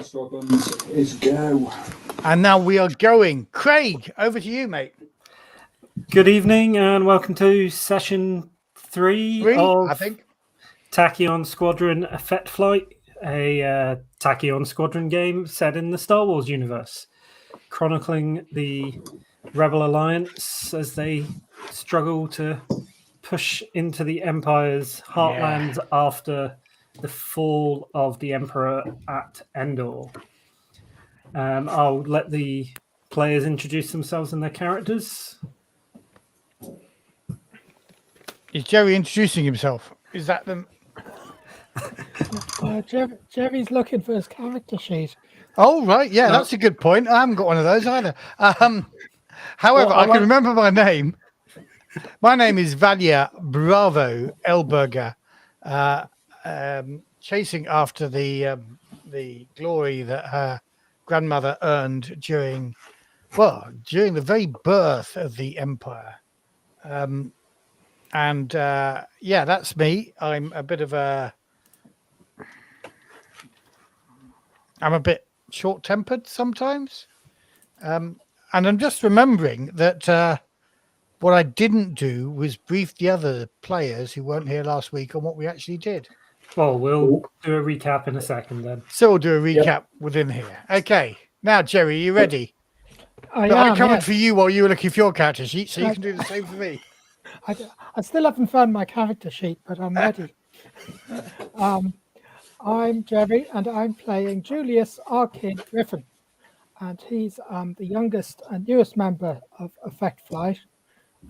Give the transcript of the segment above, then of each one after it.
Squadrons is go. And now we are going. Craig, over to you, mate. Good evening and welcome to session 3 of I think. Tachyon Squadron Effekt Flight, a Tachyon Squadron game set in the Star Wars universe, chronicling the Rebel Alliance as they struggle to push into the Empire's heartlands after the fall of the Emperor at Endor. I'll let the players introduce themselves and their characters. Is Jerry introducing himself? Is that them? Jerry's looking for his character sheet. Oh, right. Yeah, that's a good point. I haven't got one of those either. However, I can remember my name. My name is Valia Bravo Elberger, chasing after the glory that her grandmother earned during the very birth of the Empire. That's me. I'm a bit short-tempered sometimes. And I'm just remembering that what I didn't do was brief the other players who weren't here last week on what we actually did. Well, we'll do a recap in a second then. So we'll do a recap within here. Okay. Now, Jerry, are you ready? I covered for you while you were looking for your character sheet, so you can do the same for me. I still haven't found my character sheet, but I'm ready. I'm Jerry, and I'm playing Julius R. Kid Griffin, and he's the youngest and newest member of Effekt Flight,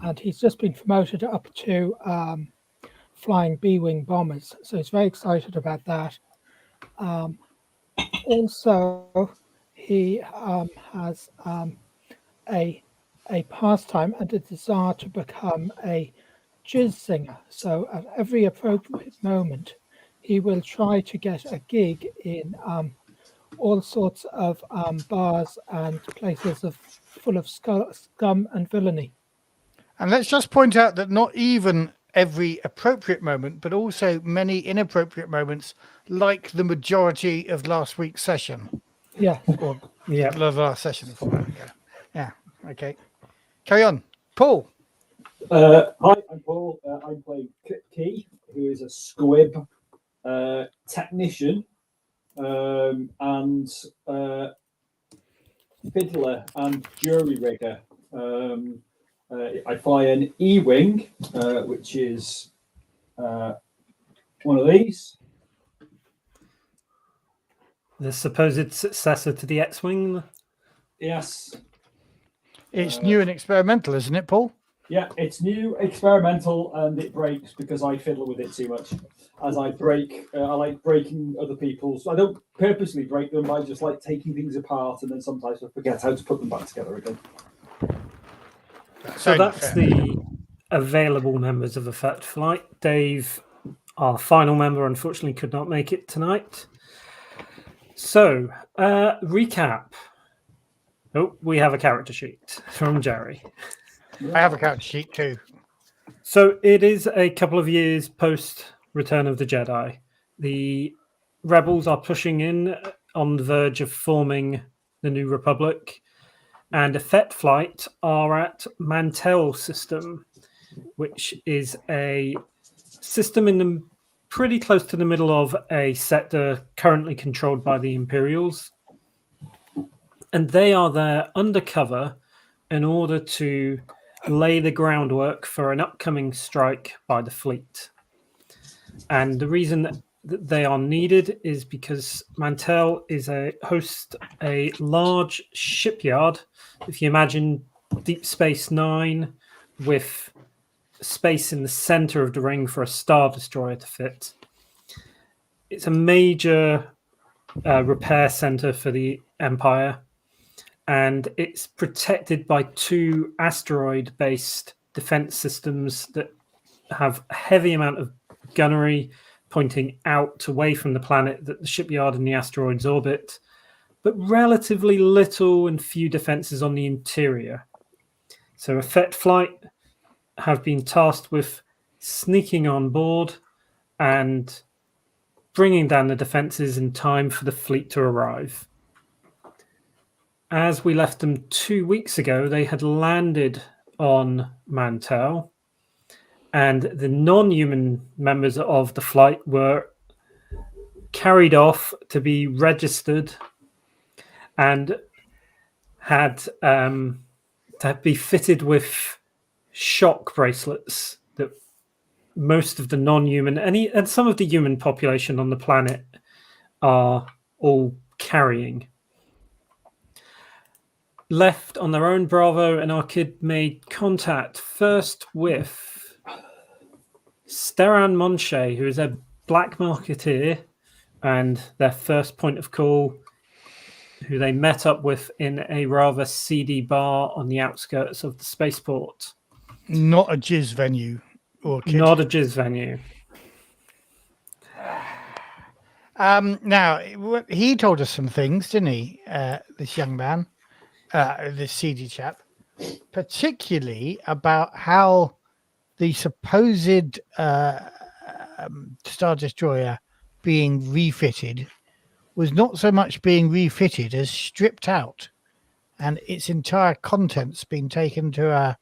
and he's just been promoted up to flying B-wing bombers, so he's very excited about that. Also, he has a pastime and a desire to become a jizz singer. So at every appropriate moment, he will try to get a gig in all sorts of bars and places full of scum and villainy. And let's just point out that not even every appropriate moment, but also many inappropriate moments, like the majority of last week's session. Yeah. The last session. Yeah. Okay. Carry on. Paul. Hi, I'm Paul. I'm playing Key, who is a squib technician and fiddler and jury rigger. I fly an E-wing, which is one of these. The supposed successor to the X-Wing? Yes. It's new and experimental, isn't it, Paul? Yeah, it's new, experimental, and it breaks because I fiddle with it too much. As I break, I like breaking other people's. I don't purposely break them. I just like taking things apart, and then sometimes I forget how to put them back together again. So that's the available members of Effekt Flight. Dave, our final member, unfortunately could not make it tonight. So, recap. Oh, we have a character sheet from Jerry. I have a character sheet too. So it is a couple of years post Return of the Jedi. The rebels are pushing in on the verge of forming the New Republic, and Effekt Flight are at Mantell System, which is a system in pretty close to the middle of a sector currently controlled by the Imperials. And they are there undercover in order to lay the groundwork for an upcoming strike by the fleet. And the reason that they are needed is because Mantell hosts a large shipyard. If you imagine Deep Space Nine with space in the center of the ring for a Star Destroyer to fit. It's a major repair center for the Empire, and it's protected by 2 asteroid-based defense systems that have a heavy amount of gunnery pointing out away from the planet that the shipyard and the asteroids orbit, but relatively little and few defenses on the interior. So Effekt Flight have been tasked with sneaking on board and bringing down the defenses in time for the fleet to arrive. As we left them 2 weeks ago, they had landed on Mantell, and the non-human members of the flight were carried off to be registered and had to be fitted with shock bracelets that most of the non-human and some of the human population on the planet are all carrying. Left on their own, Bravo and Oor Kid made contact first with Steran Monche, who is a black marketeer and their first point of call, who they met up with in a rather seedy bar on the outskirts of the spaceport. Not a jizz venue, or Kid. Not a jizz venue. Now, he told us some things, didn't he, this young man, this seedy chap, particularly about how the supposed Star Destroyer being refitted was not so much being refitted as stripped out, and its entire contents being taken to a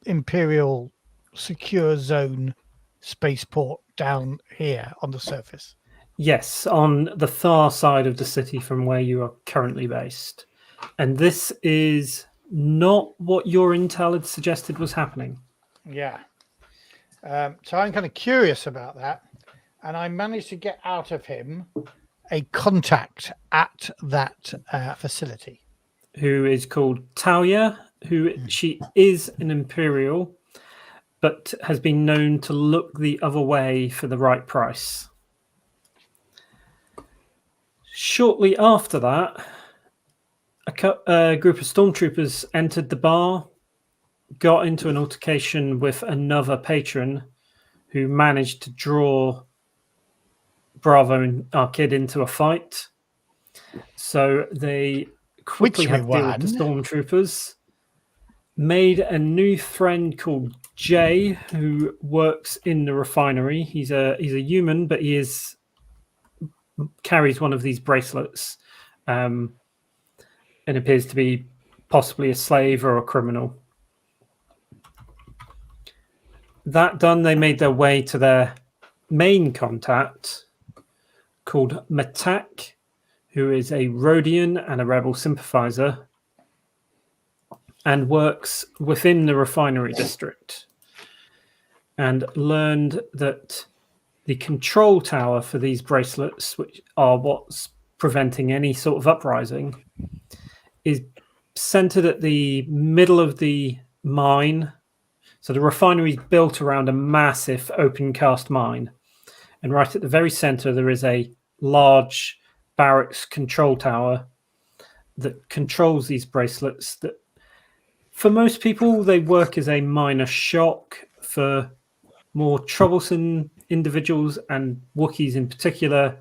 Imperial secure zone spaceport down here on the surface. Yes, on the far side of the city from where you are currently based. And this is not what your intel had suggested was happening. Yeah. So I'm kind of curious about that. And I managed to get out of him a contact at that facility. Who is called Tachyon, who she is an Imperial, but has been known to look the other way for the right price. Shortly after that, a group of stormtroopers entered the bar, got into an altercation with another patron who managed to draw Bravo and Oor Kid into a fight. So they quickly had to deal with the stormtroopers, made a new friend called Jay, who works in the refinery. He's a human, but he carries one of these bracelets, and appears to be possibly a slave or a criminal. That done, they made their way to their main contact called Matak, who is a Rhodian and a rebel sympathizer, and works within the refinery district, and learned that the control tower for these bracelets, which are what's preventing any sort of uprising, is centered at the middle of the mine. So the refinery is built around a massive open cast mine. And right at the very center, there is a large barracks control tower that controls these bracelets. That, for most people, they work as a minor shock. For more troublesome individuals, and Wookiees in particular,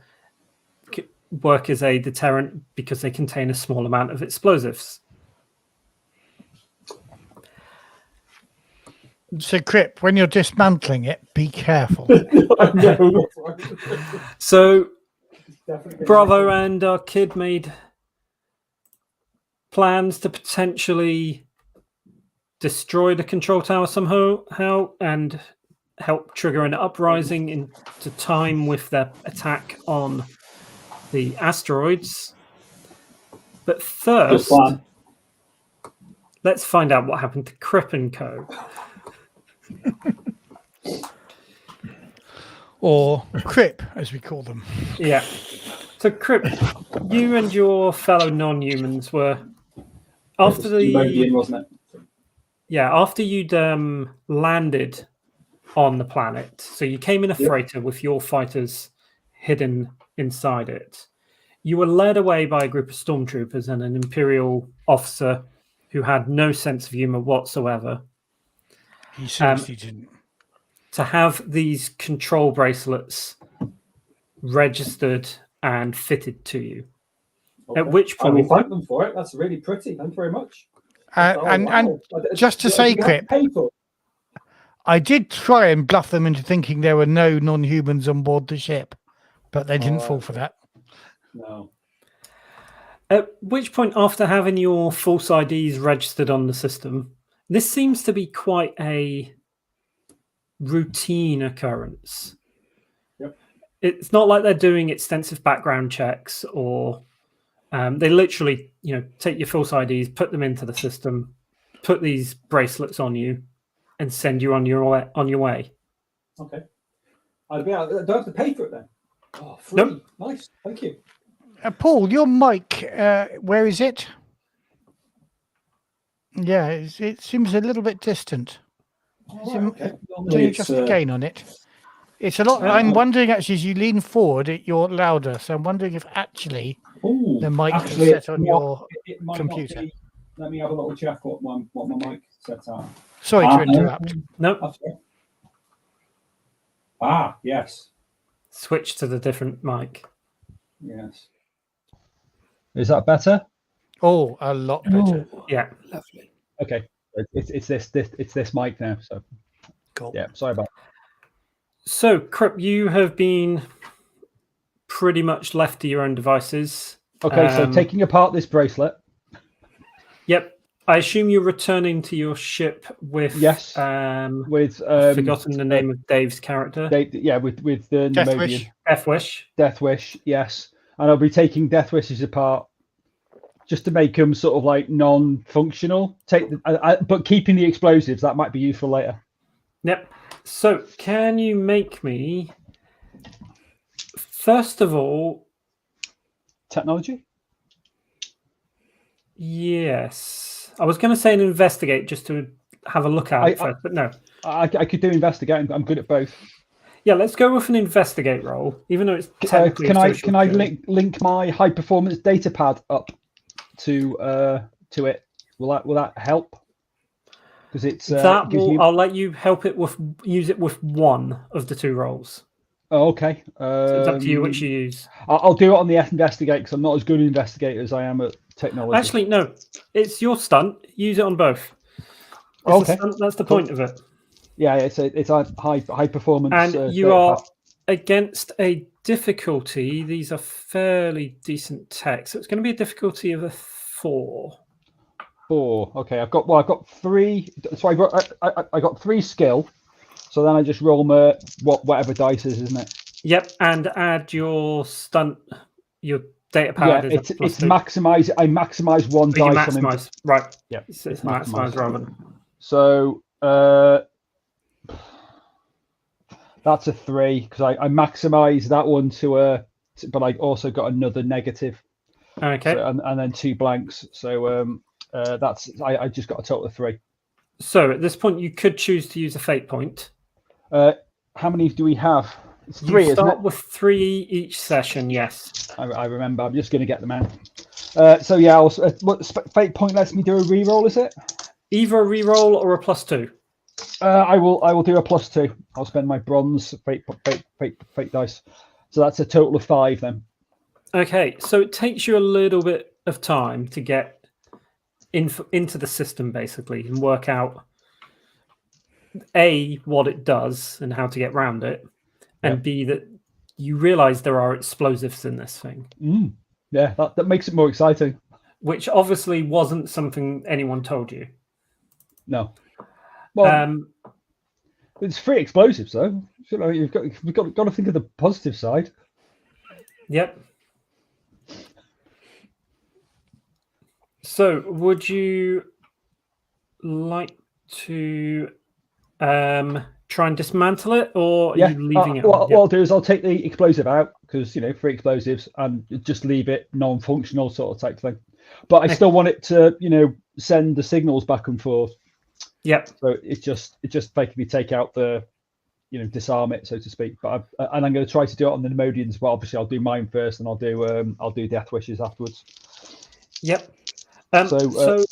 work as a deterrent because they contain a small amount of explosives. So, Crip, when you're dismantling it, be careful. So, Bravo and Oor Kid made plans to potentially destroy the control tower somehow and help trigger an uprising into time with their attack on the asteroids. But first, let's find out what happened to Crip and Co. Or Crip, as we call them. Yeah. So, Crip, you and your fellow non-humans were after the wasn't it? Yeah, after you'd landed on the planet. So you came in a freighter with your fighters hidden inside it. You were led away by a group of stormtroopers and an Imperial officer who had no sense of humor whatsoever. He seriously didn't. To have these control bracelets registered and fitted to you. Okay. At which I will point, thank them for it. That's really pretty. Thank you very much. And just to say, Crip, I did try and bluff them into thinking there were no non-humans on board the ship, but they didn't fall for that. No. At which point, after having your false IDs registered on the system, this seems to be quite a routine occurrence. Yep. It's not like they're doing extensive background checks, or they literally, take your false IDs, put them into the system, put these bracelets on you, and send you on your way. Okay. I don't have to pay for it then. Oh, free. Nope. Nice. Thank you. Paul, your mic, where is it? Yeah, it seems a little bit distant. Okay. Can you adjust the gain on it? It's a lot. I'm wondering actually, as you lean forward, you're louder. So I'm wondering if actually the mic is set on your computer. Let me have a little check what my mic set on. Sorry to interrupt. No. Yes. Switch to the different mic. Yes. Is that better? Oh, a lot better. Oh, Yeah. lovely. Okay. It's this mic now. So Cool. yeah, sorry about that. So, Crip, you have been pretty much left to your own devices. Okay, so taking apart this bracelet. Yep. I assume you're returning to your ship with Yes. With I've forgotten the name of Dave's character. with the Death Nemodian. Wish. Death Wish. Death Wish, yes. And I'll be taking Death Wishes apart just to make them sort of like non-functional. But keeping the explosives, that might be useful later. Yep. So, can you make me, first of all, Technology? yes. I was going to say an investigate just to have a look at it first, but no. I could do investigate. I'm good at both. Yeah, let's go with an investigate roll, even though it's technically Can a I social skill. link my high performance data pad up to it? Will that help? Because it's I'll let you use it with one of the two rolls. Oh, okay. So it's up to you which you use. I'll do it on the investigate because I'm not as good an investigator as I am at technology. Actually, no, it's your stunt. Use it on both. Okay, That's the point of it. Yeah, it's a high performance. And you are against a difficulty. These are fairly decent tech, so it's going to be a difficulty of a 4. 4. Okay, I've got 3. So I got 3 skill. So then I just roll my whatever dice is, isn't it? Yep, and add your stunt, your data pad. Yeah, it's maximize. I maximize one dice. Maximize, right? Yeah, it's maximize rather. So that's a 3 because I maximize that one but I also got another negative. Okay. So, and then 2 blanks. So I just got a total of 3. So at this point, you could choose to use a fate point. How many do we have? It's 3, you isn't it? start with 3 each session, yes. I remember. I'm just going to get them out. So yeah, what fate point lets me do a reroll, is it? Either a reroll or a +2. I will do a +2. I'll spend my bronze fate dice. So that's a total of 5 then. Okay, so it takes you a little bit of time to get into the system basically and work out A, what it does and how to get around it, and B, that you realize there are explosives in this thing. Yeah, that makes it more exciting. Which obviously wasn't something anyone told you. No. Well, it's free explosives though. You've got to think of the positive side. Yep. So, would you like to try and dismantle it, or are you leaving it? What I'll do is I'll take the explosive out because free explosives, and just leave it non-functional sort of type thing. But I still want it to send the signals back and forth. Yep. So it just basically take out the disarm it, so to speak. But I'm going to try to do it on the Nemodians. But obviously I'll do mine first, and I'll do Death Wishes afterwards. Yep. So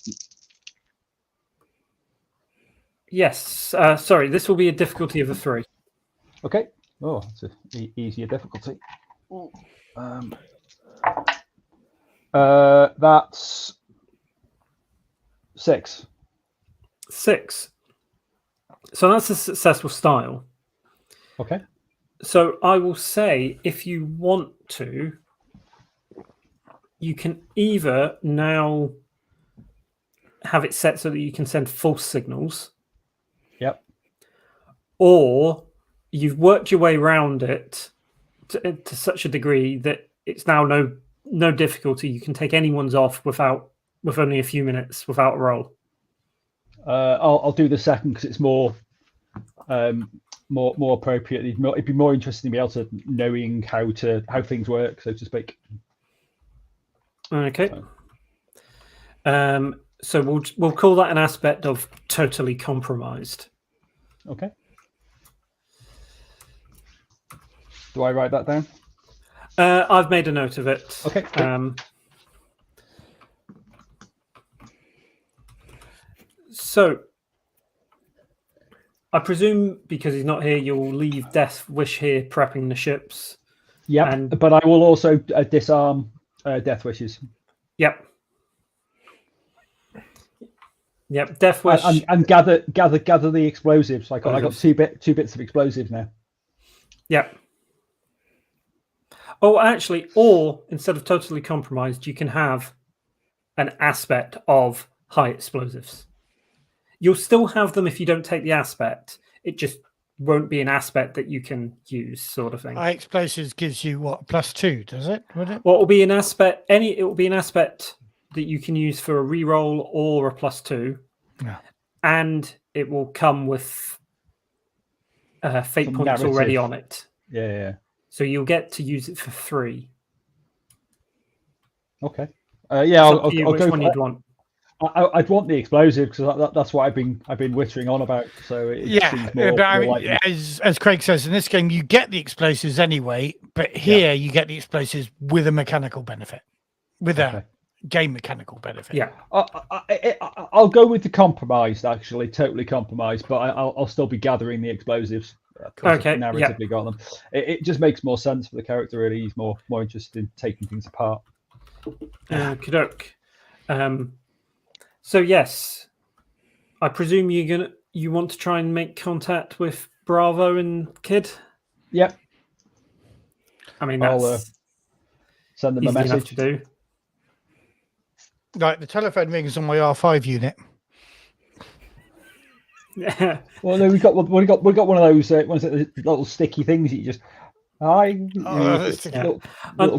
yes, sorry, this will be a difficulty of a 3. Okay. Oh, it's an easier difficulty. That's 6. 6. So that's a successful style. Okay. So I will say, if you want to, you can either now have it set so that you can send false signals, Yep. or you've worked your way around it to such a degree that it's now no difficulty. You can take anyone's off with only a few minutes without a roll. I'll do the second because it's more appropriate. It'd be more interesting to be able to knowing how things work, so to speak. Okay. So we'll call that an aspect of totally compromised. Okay. Do I write that down? I've made a note of it. Okay. So I presume because he's not here, you'll leave Death Wish here prepping the ships. Yep. And- But I will also disarm Death Wishes. Yep. Yep. Death Wish And gather the explosives. I got two bits of explosives now. Yep. Oh, actually, or instead of totally compromised, you can have an aspect of high explosives. You'll still have them if you don't take the aspect. It just won't be an aspect that you can use, sort of thing. High explosives gives you what, +2, does it? Would it? Well, it will be an aspect. It will be an aspect that you can use for a reroll or a +2, Yeah. and it will come with fate Some points narrative. already on it. Yeah. So you'll get to use it for 3. Okay. Yeah, I'll Which go. one you'd want? I'd want the explosive because that's what I've been wittering on about. So it seems more, but I more mean, like as Craig says, in this game you get the explosives anyway, but here you get the explosives with a mechanical benefit, with a game mechanical benefit. Yeah. I'll go with the compromised. Actually, totally compromised, but I'll still be gathering the explosies. Okay, I've narratively got them. It just makes more sense for the character. Really, he's more interested in taking things apart. Kadok. So yes, I presume you want to try and make contact with Bravo and Kid. Yep. I mean, I'll that's send them a easy enough message. to do. Like the telephone rings on my R5 unit. Yeah. Well, no, we got one of those little sticky things that you just little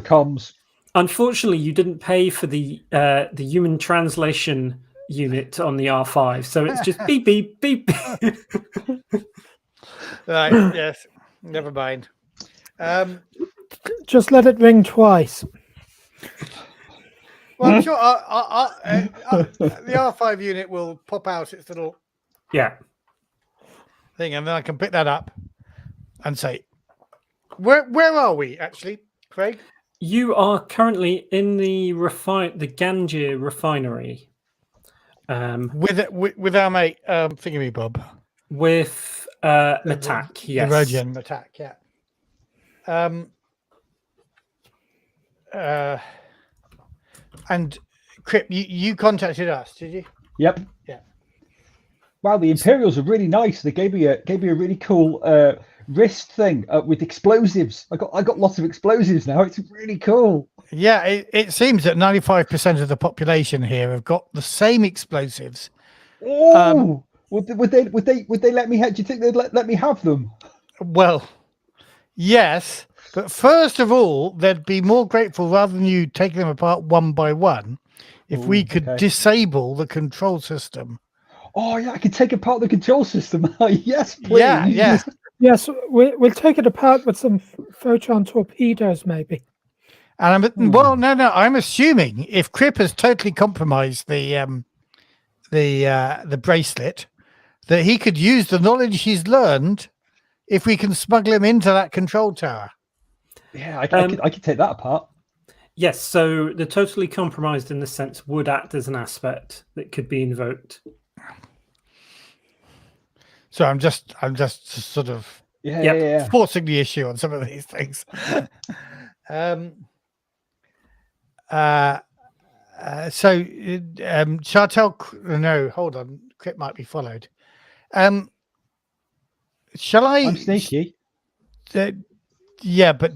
comms. Unfortunately, you didn't pay for the human translation unit on the R5, so it's just beep beep beep. Right. Yes. Never mind. Just let it ring twice. Well, I'm sure the R5 unit will pop out its little thing, and then I can pick that up and say, "Where are we actually, Craig?" You are currently in the Ganjir refinery. With our mate Thingy Bob. With Matak, yes. The Rodian Matak, yeah. And Crip, you contacted us, did you? Yep. Yeah. Wow, the Imperials are really nice. They gave me a really cool wrist thing with explosives. I got lots of explosives now. It's really cool. Yeah, it seems that 95% of the population here have got the same explosives. Oh, would they let me? Do you think they'd let me have them? Well, yes, but first of all, they'd be more grateful rather than you taking them apart one by one if we could disable the control system. Oh yeah, I could take apart the control system. Yes, please. Yeah. Yes, we'll take it apart with some photon torpedoes, maybe. And no. I'm assuming if Crip has totally compromised the bracelet, that he could use the knowledge he's learned if we can smuggle him into that control tower. Yeah, I could take that apart. Yes, so the totally compromised in this sense would act as an aspect that could be invoked. So I'm just sort of forcing the issue on some of these things. Shall I tell? No, hold on. Crip might be followed. Shall I? I'm sneaky. Yeah, but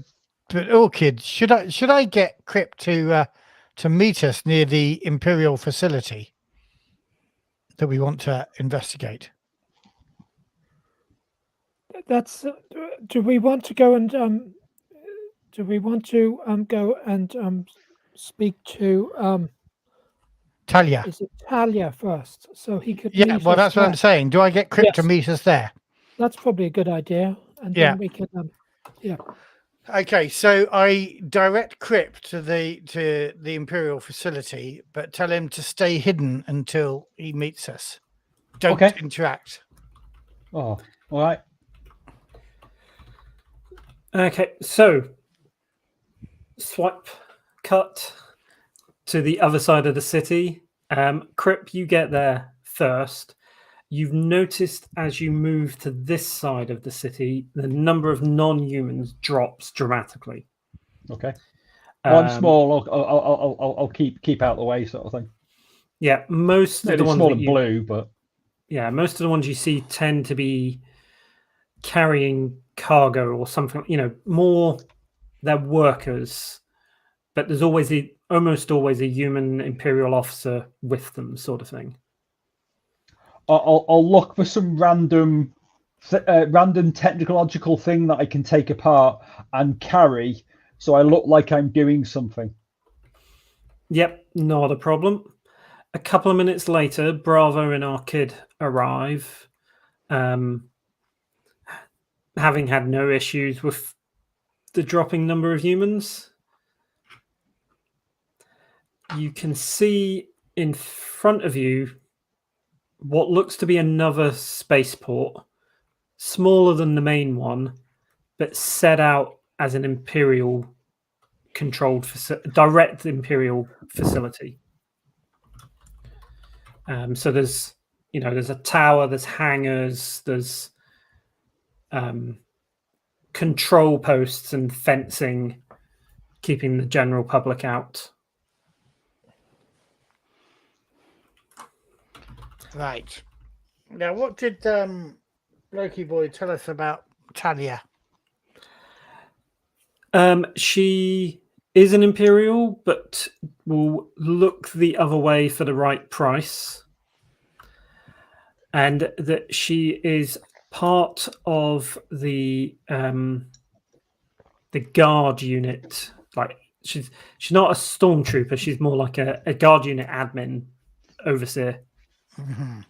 Orchid, should I get Crip to meet us near the Imperial facility that we want to investigate? That's. Do we want to go and do we want to go and speak to Talia. is it Talia first, so he could Yeah, meet well, us that's what I'm there? saying. Do I get Crip to Yes. meet us there? That's probably a good idea, and Yeah. then we can yeah. Okay, so I direct Crip to the Imperial facility, but tell him to stay hidden until he meets us. Don't Okay. interact. Oh, all right. Okay, so swipe cut to the other side of the city. Crip, you get there first. You've noticed as you move to this side of the city, the number of non-humans drops dramatically. Okay. One Um, small. I'll keep out of the way, sort of thing. Yeah, most of the It's ones small that and you, blue, but most of the ones you see tend to be carrying cargo or something. More they're workers, but there's almost always a human imperial officer with them, sort of thing. I'll look for some random technological thing that I can take apart and carry, so I look like I'm doing something. Yep, not a problem. A couple of minutes later, Bravo and Oor Kid arrive, having had no issues with the dropping number of humans. You can see in front of you what looks to be another spaceport, smaller than the main one, but set out as an Imperial controlled direct Imperial facility. So there's a tower, there's hangars, there's control posts and fencing, keeping the general public out. Right. Now, what did Loki Boy tell us about Talia? She is an Imperial, but will look the other way for the right price. And that she is part of the guard unit. Like she's not a stormtrooper. She's more like a guard unit admin overseer. Mm-hmm.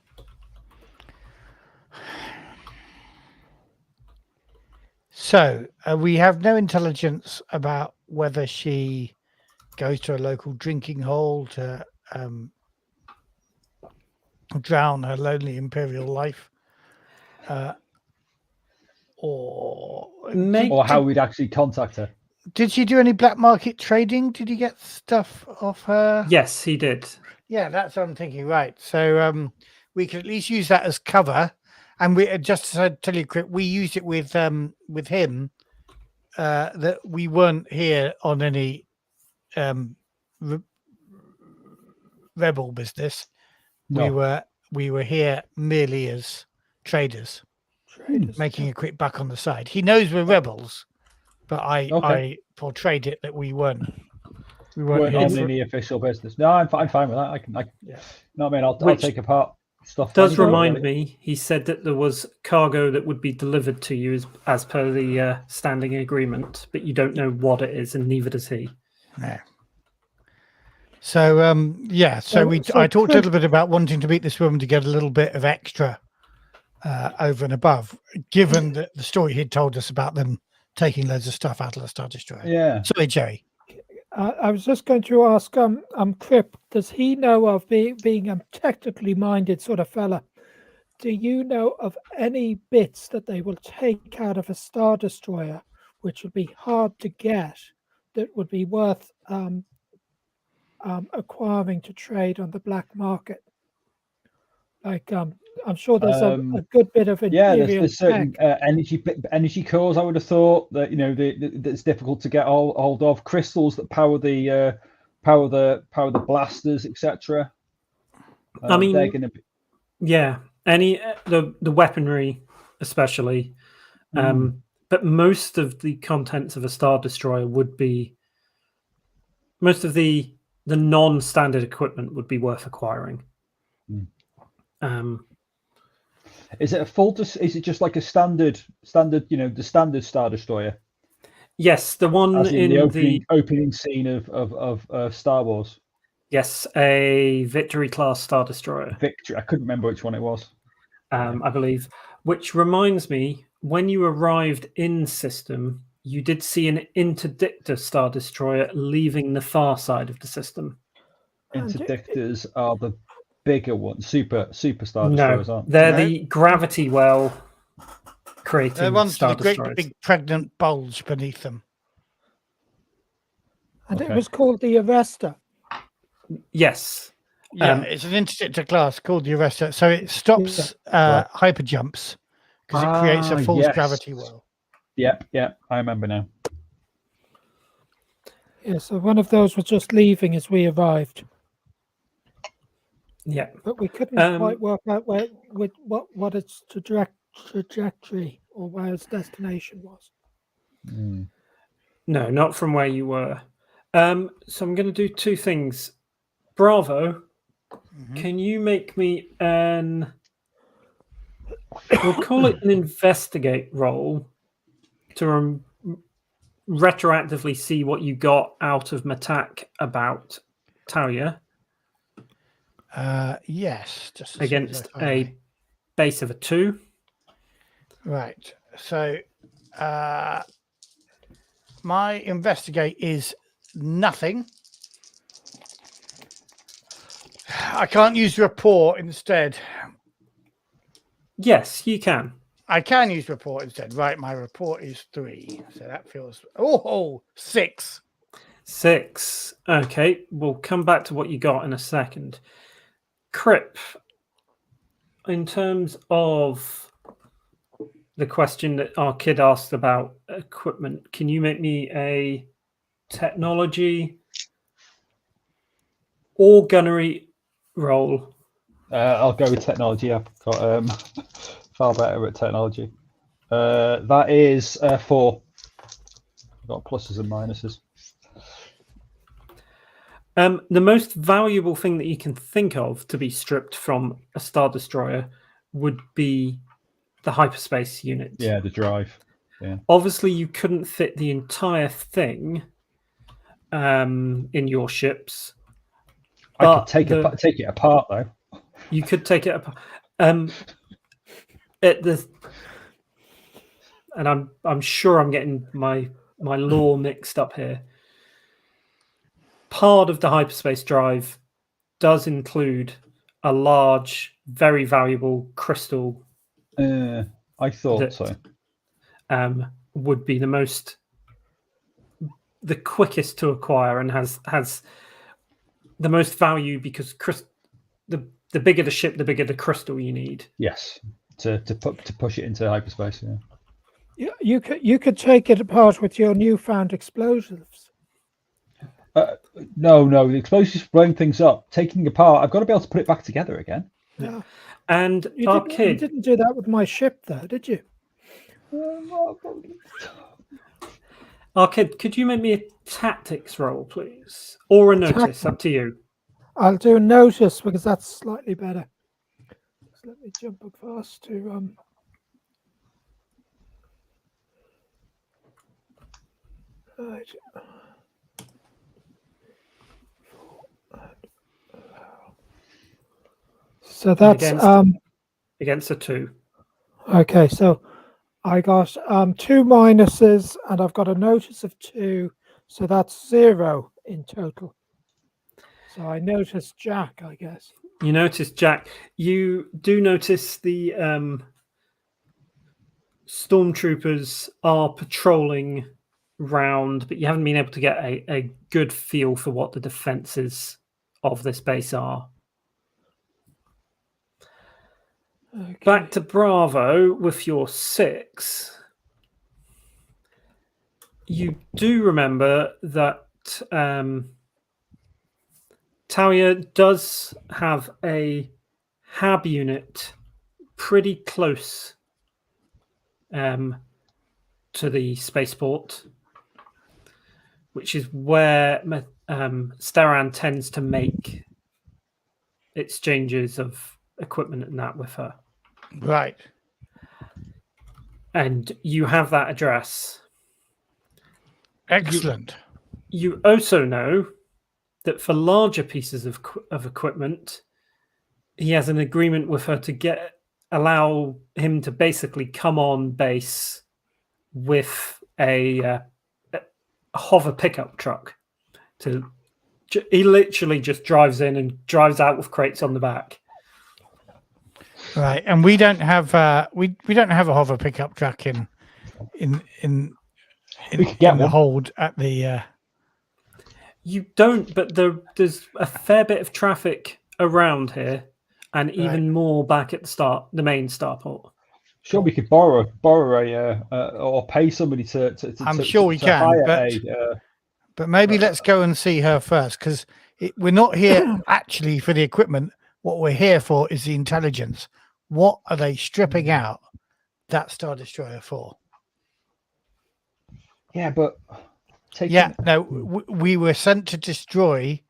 So we have no intelligence about whether she goes to a local drinking hole to drown her lonely imperial life, or how we'd actually contact her. Did she do any black market trading? Did he get stuff off her? Yes, he did. Yeah, that's what I'm thinking. Right. So we could at least use that as cover. And we just to tell you, Crip, we used it with him that we weren't here on any rebel business. No. We were here merely as traders, making a quick buck on the side. He knows we're rebels, but I portrayed it that we weren't on here any official business. No, I'm fine with that. I can yeah. No, I mean, I'll take apart stuff. Does remind me, he said that there was cargo that would be delivered to you as per the standing agreement, but you don't know what it is, and neither does he. No. So I talked a little bit about wanting to meet this woman to get a little bit of extra over and above, given the story he'd told us about them taking loads of stuff out of the Star Destroyer. Yeah. Sorry, Jerry. I was just going to ask Crip, does he know of being a technically minded sort of fella? Do you know of any bits that they will take out of a Star Destroyer, which would be hard to get, that would be worth acquiring to trade on the black market? Like I'm sure there's a good bit of there's certain energy cores. I would have thought that that's difficult to get hold of. Crystals that power the blasters, etc. I mean, they're going to be... any the weaponry especially. But most of the contents of a Star Destroyer would be, most of the non-standard equipment would be worth acquiring. Is it a full? Is it just like a standard? The standard Star Destroyer. Yes, the one As in in the opening scene of Star Wars. Yes, a Victory class Star Destroyer. Victory. I couldn't remember which one it was. I believe. Which reminds me, when you arrived in system, you did see an Interdictor Star Destroyer leaving the far side of the system. Interdictors are the bigger ones, super Star No, Destroyers, aren't they? they're No. the gravity well creating They're ones Star with a great Destroyers. big pregnant bulge beneath them. And Okay. it was called the Arrestor. Yes. Yeah, it's an interdictor class called the Arrestor. So it stops hyper jumps because it creates a false gravity well. Yep, I remember now. Yeah, so one of those was just leaving as we arrived. Yeah. But we couldn't quite work out what its trajectory or where its destination was. No, not from where you were. So I'm going to do two things. Bravo, can you make me we'll call it an investigate roll to retroactively see what you got out of Matak about Talia Yes, just as soon as against I find a base of a 2. Right. So my investigate is nothing. I can't use report instead. Yes, you can. I can use report instead. Right, my report is 3. So that feels 6. 6. Okay, we'll come back to what you got in a second. Crip, in terms of the question that our kid asked about equipment, can you make me a technology or gunnery roll? I'll go with technology. I've got far better at technology. That is 4. I've got pluses and minuses. The most valuable thing that you can think of to be stripped from a Star Destroyer would be the hyperspace unit. Yeah, the drive. Yeah. Obviously, you couldn't fit the entire thing in your ships. I could take it apart though. You could take it apart. And I'm sure I'm getting my lore mixed up here. Part of the hyperspace drive does include a large, very valuable crystal. I thought so. Would be the quickest to acquire and has the most value because the bigger the ship, the bigger the crystal you need. Yes, to push it into hyperspace. Yeah. You could take it apart with your newfound explosives. No, the explosives blowing things up. Taking apart, I've got to be able to put it back together again. Yeah. And You didn't do that with my ship, though, did you? Arcade, could you make me a tactics roll, please, or a notice? Up to you. I'll do a notice because that's slightly better. So let me jump across to right. So that's against a 2. Okay, so I got 2 minuses and I've got a notice of 2, so that's 0 in total. So I noticed Jack, I guess. You notice Jack. You do notice the stormtroopers are patrolling round, but you haven't been able to get a good feel for what the defenses of this base are. Okay. Back to Bravo with your 6. You do remember that Talia does have a HAB unit pretty close to the spaceport, which is where Staran tends to make exchanges of equipment and that with her. Right. And you have that address. Excellent. You also know that for larger pieces of equipment, he has an agreement with her to allow him to basically come on base with a hover pickup truck. He literally just drives in and drives out with crates on the back. Right, and we don't have we don't have a hover pickup truck in We could get the one. hold at the. You don't, but there's a fair bit of traffic around here, and even more back at the main starport. Sure, we could borrow or pay somebody to I'm sure we can, hire but maybe let's go and see her first, because we're not here actually for the equipment. What we're here for is the intelligence. What are they stripping out that Star Destroyer for? Yeah, but we were sent to destroy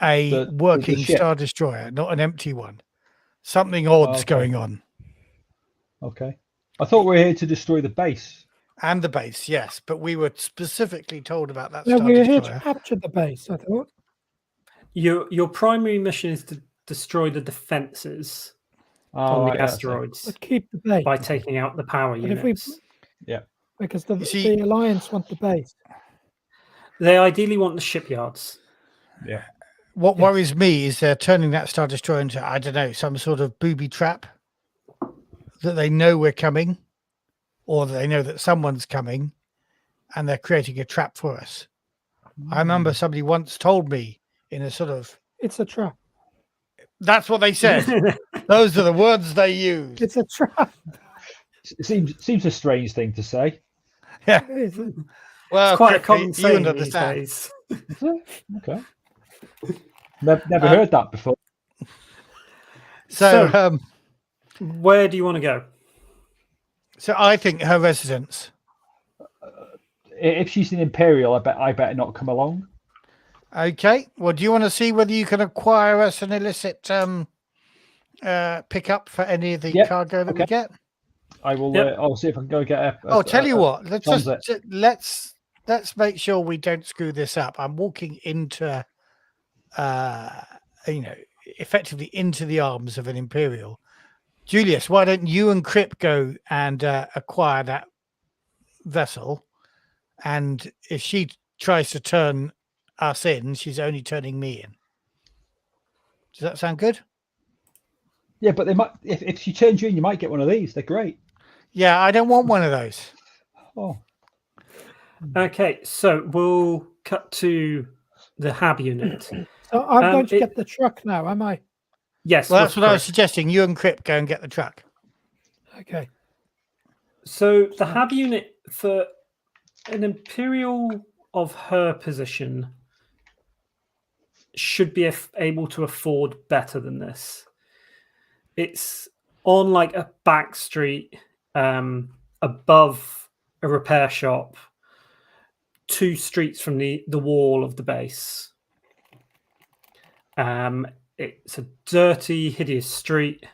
a working the ship. Star Destroyer, not an empty one. Something odd's going on. Okay. I thought we were here to destroy the base. And the base, yes, but we were specifically told about that No, Star we were Destroyer. here to capture the base, I thought. Your primary mission is to destroy the defenses on the asteroids But keep the base. by taking out the power But units. Because the Alliance want the base. They ideally want the shipyards. Yeah. What worries me is they're turning that Star Destroyer into, I don't know, some sort of booby trap, that they know we're coming, or they know that someone's coming, and they're creating a trap for us. I remember somebody once told me in a sort of... It's a trap. That's what they said. Those are the words they used. It's a trap. It seems a strange thing to say. Yeah. Well, It's quite a Crippy, common you saying these understand. days. Okay. Never heard that before. So where do you want to go? So I think her residence. If she's an Imperial, I better not come along. Okay. Well, do you want to see whether you can acquire us an illicit pickup for any of the cargo that we get? I will. I'll see if I can go get tell you what. Let's make sure we don't screw this up. I'm walking into, effectively into the arms of an Imperial. Julius, why don't you and Crip go and acquire that vessel? And if she tries to turn us in, she's only turning me in. Does that sound good? Yeah, but they might. If she turns you in, you might get one of these. They're great. Yeah, I don't want one of those. Oh. Okay, so we'll cut to the HAB unit. So I'm going to get the truck now, am I? Yes. Well, that's what I was suggesting. You and Crip go and get the truck. Okay. So the HAB unit, for an Imperial of her position, should be able to afford better than this. It's on like a back street above a repair shop, 2 streets from the wall of the base. It's a dirty, hideous street.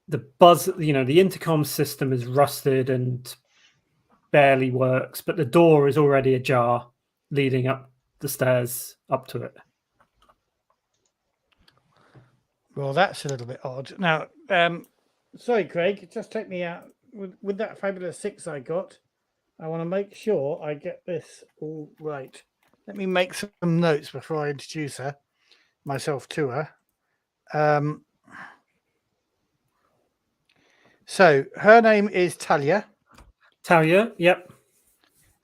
The the intercom system is rusted and barely works, but the door is already ajar, leading up the stairs up to it. Well, that's a little bit odd. Now, sorry, Craig, just take me out with that fabulous 6 I got. I want to make sure I get this all right. Let me make some notes before I introduce myself to her. So her name is Talia. Talia, yep.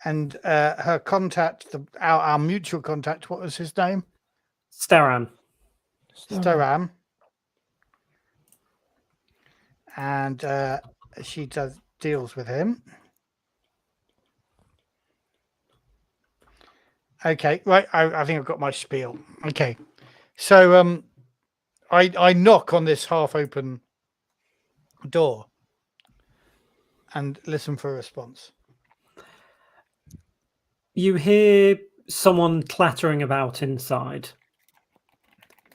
And her contact, our mutual contact, what was his name? Staran. And she deals with him. Okay, right. I think I've got my spiel. Okay, so I knock on this half-open door and listen for a response. You hear someone clattering about inside,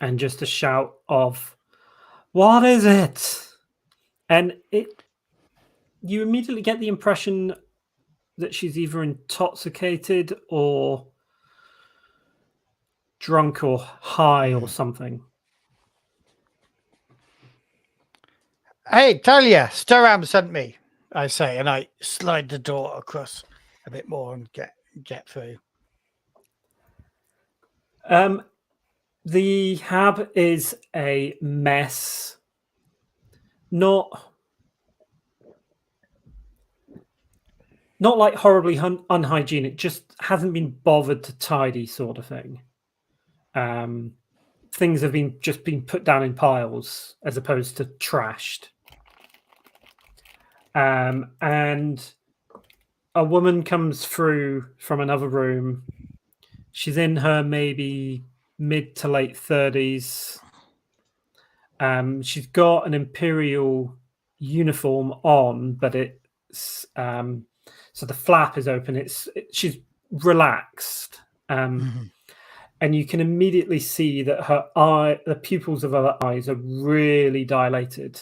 and just a shout of, "What is it?" And you immediately get the impression that she's either intoxicated or drunk or high or something. Hey, Talia, Storam sent me, I say, and I slide the door across a bit more and get through. The hab is a mess. Not like horribly unhygienic, just hasn't been bothered to tidy, sort of thing. Things have been put down in piles as opposed to trashed. And a woman comes through from another room. She's in her maybe mid to late 30s. She's got an Imperial uniform on, but it's so the flap is open. She's relaxed, and you can immediately see that the pupils of her eyes are really dilated.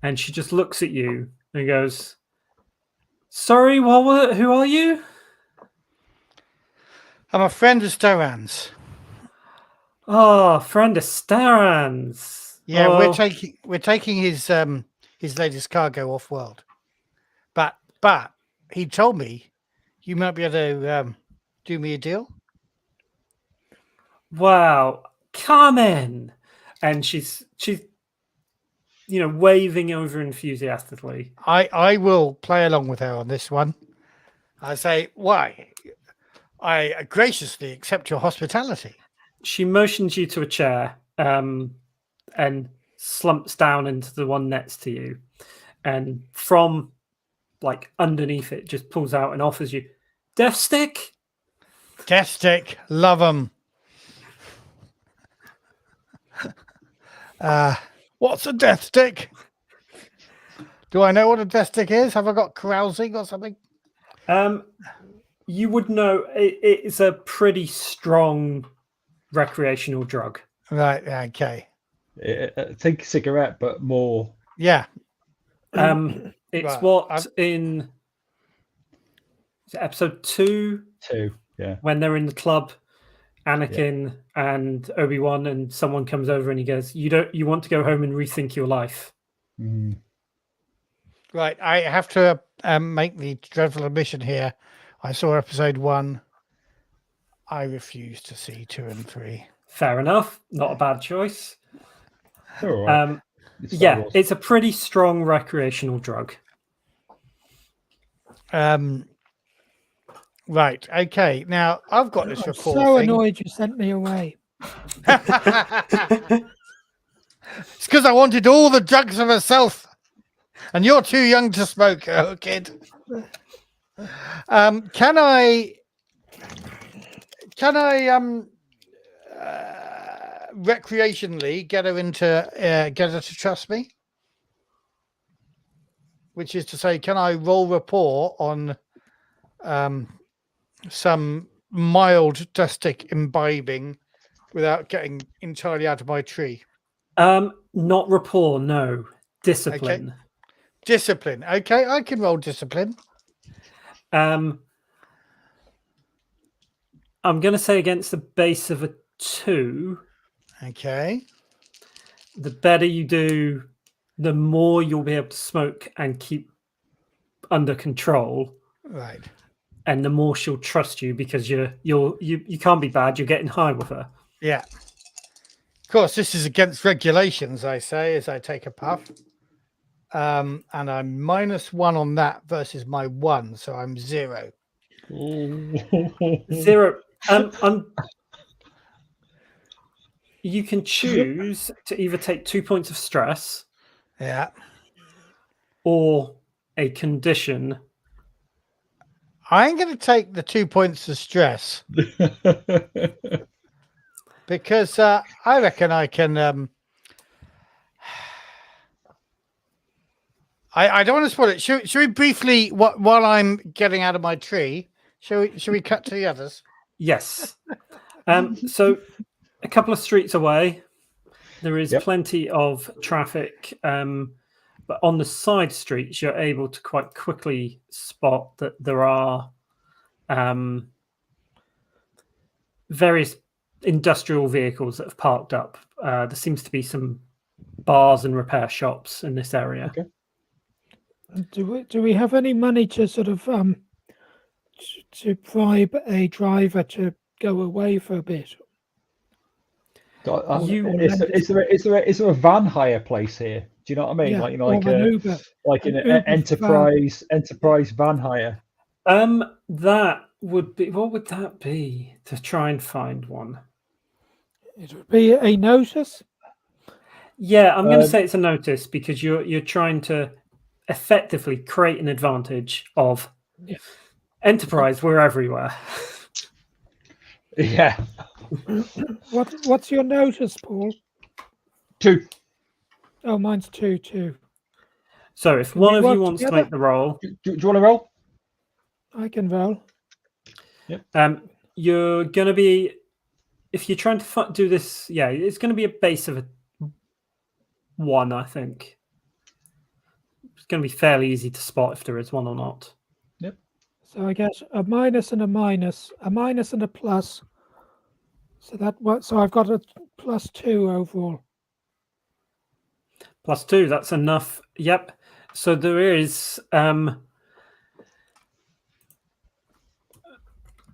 And she just looks at you and goes, "Sorry, who are you?" I'm a friend of Storan's. Oh, friend of Staran's. Yeah, Oh, we're taking his latest cargo off world. But he told me you might be able to do me a deal. wow, come in. And she's waving over enthusiastically. I will play along with her on this one. I say, why? I graciously accept your hospitality. She motions you to a chair, and slumps down into the one next to you, and from like underneath it just pulls out and offers you death stick. Death stick, love 'em. What's a death stick? Do I know what a death stick is? Have I got carousing or something? You would know it's a pretty strong recreational drug. Right. Okay. Think cigarette, but more. Yeah. It's Right. what in is it episode 2, Yeah. when they're in the club, Anakin and Obi-Wan, and someone comes over and he goes, you want to go home and rethink your life." Right. I have to make the dreadful admission here. I saw episode 1. I refuse to see 2 and 3. Fair enough. Not a bad choice. All right. It's a pretty strong recreational drug. Right. Okay. Now I've got this I'm report. so annoyed you sent me away. It's because I wanted all the drugs for myself, and you're too young to smoke, kid. Can I recreationally get her to trust me? Which is to say, can I roll rapport on some mild dustic imbibing without getting entirely out of my tree? Not rapport, no. Discipline. Okay. Discipline. Okay, I can roll discipline. I'm going to say against the base of a 2. Okay. The better you do, the more you'll be able to smoke and keep under control. Right. And the more she'll trust you, because you can't be bad. You're getting high with her. Yeah. Of course, this is against regulations, I say, as I take a puff. And I'm -1 on that versus my 1, so I'm 0. 0. You can choose to either take 2 points of stress, Yeah. or a condition. I'm going to take the 2 points of stress because I reckon I can. I don't want to spoil it. Should we briefly, while I'm getting out of my tree, should we cut to the others? Yes. So a couple of streets away, there is plenty of traffic, but on the side streets, you're able to quite quickly spot that there are various industrial vehicles that have parked up. There seems to be some bars and repair shops in this area. Okay. Do we have any money to sort of to bribe a driver to go away for a bit? Is there a van hire place here? Do you know what I mean? Yeah, like, you know, or an Uber. like An an Uber enterprise van hire. That would be, what would that be, to try and find one? It would be a notice. Yeah, I'm going to say it's a notice, because you're trying to effectively create an advantage of enterprise. We're everywhere. Yeah. What's your notice, Paul? 2. Oh, mine's 2 too. So if Can one we of you work wants to together? make the roll, Do you want to roll? I can roll. you're going to be, if you're trying to do this, it's going to be a base of a 1, I think. It's going to be fairly easy to spot if there is one or not. So I get a minus and a minus and a plus. So I've got a +2 overall. +2, that's enough. Yep. So there is an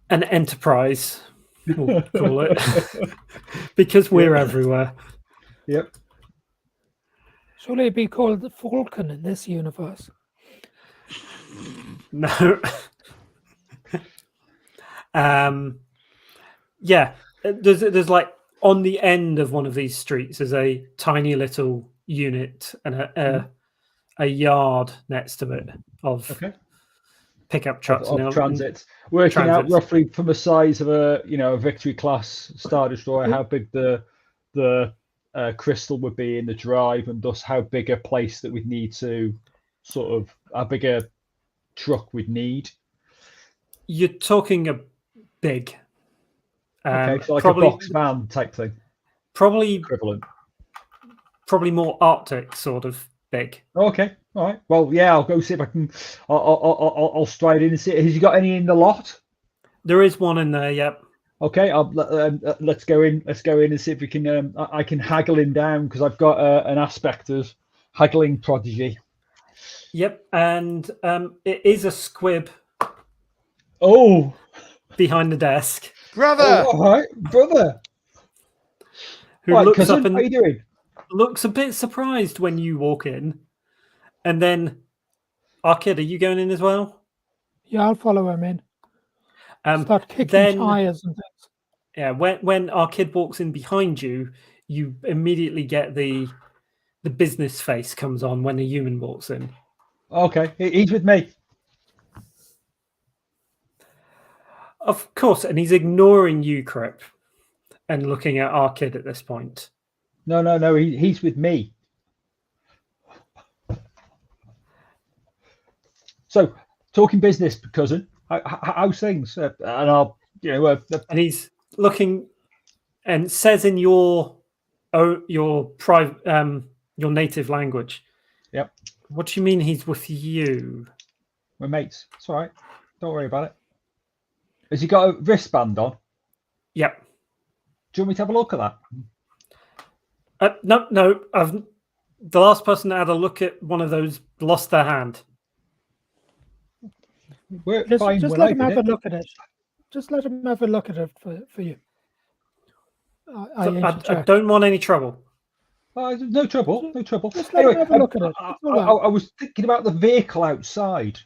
enterprise, we'll call it, because we're everywhere. Yep. Surely it'd be called the Falcon in this universe. No. There's like, on the end of one of these streets is a tiny little unit and a yard next to it of pickup trucks of and transits, working out roughly from the size of a Victory class Star Destroyer how big the crystal would be in the drive, and thus how big a place that we'd need to sort of, how big a truck we'd need. You're talking a big, so like probably a box van type thing, probably equivalent, probably more Arctic sort of big. Okay, all right. Well, yeah, I'll go see if I can. I'll stride in and see. Has he got any in the lot? There is one in there. Yep. Okay, let's go in. Let's go in and see if we can. I can haggle him down, because I've got an aspect of haggling prodigy. Yep, and it is a squib. Oh, behind the desk, brother. Oh, all right, brother. Who right, looks cousin, up and how you doing? Looks a bit surprised when you walk in, and then, Oor Kid, are you going in as well? Yeah, I'll follow him in. Start kicking tires and things. Yeah, when Oor Kid walks in behind you, you immediately get the business face comes on when a human walks in. Okay, he's with me. Of course, and he's ignoring you, Crip, and looking at Oor Kid at this point. No, he's with me. So, talking business, cousin. How's things? And I'll, and he's looking, and says in your private, your native language. Yep. What do you mean he's with you? We're mates. It's all right. Don't worry about it. Has he got a wristband on? Yep. Do you want me to have a look at that? No. The last person that had a look at one of those lost their hand. Just let him have a look at it. Just let him have a look at it for you. I don't want any trouble. No trouble. No trouble. Just let him have a look at it. I was thinking about the vehicle outside.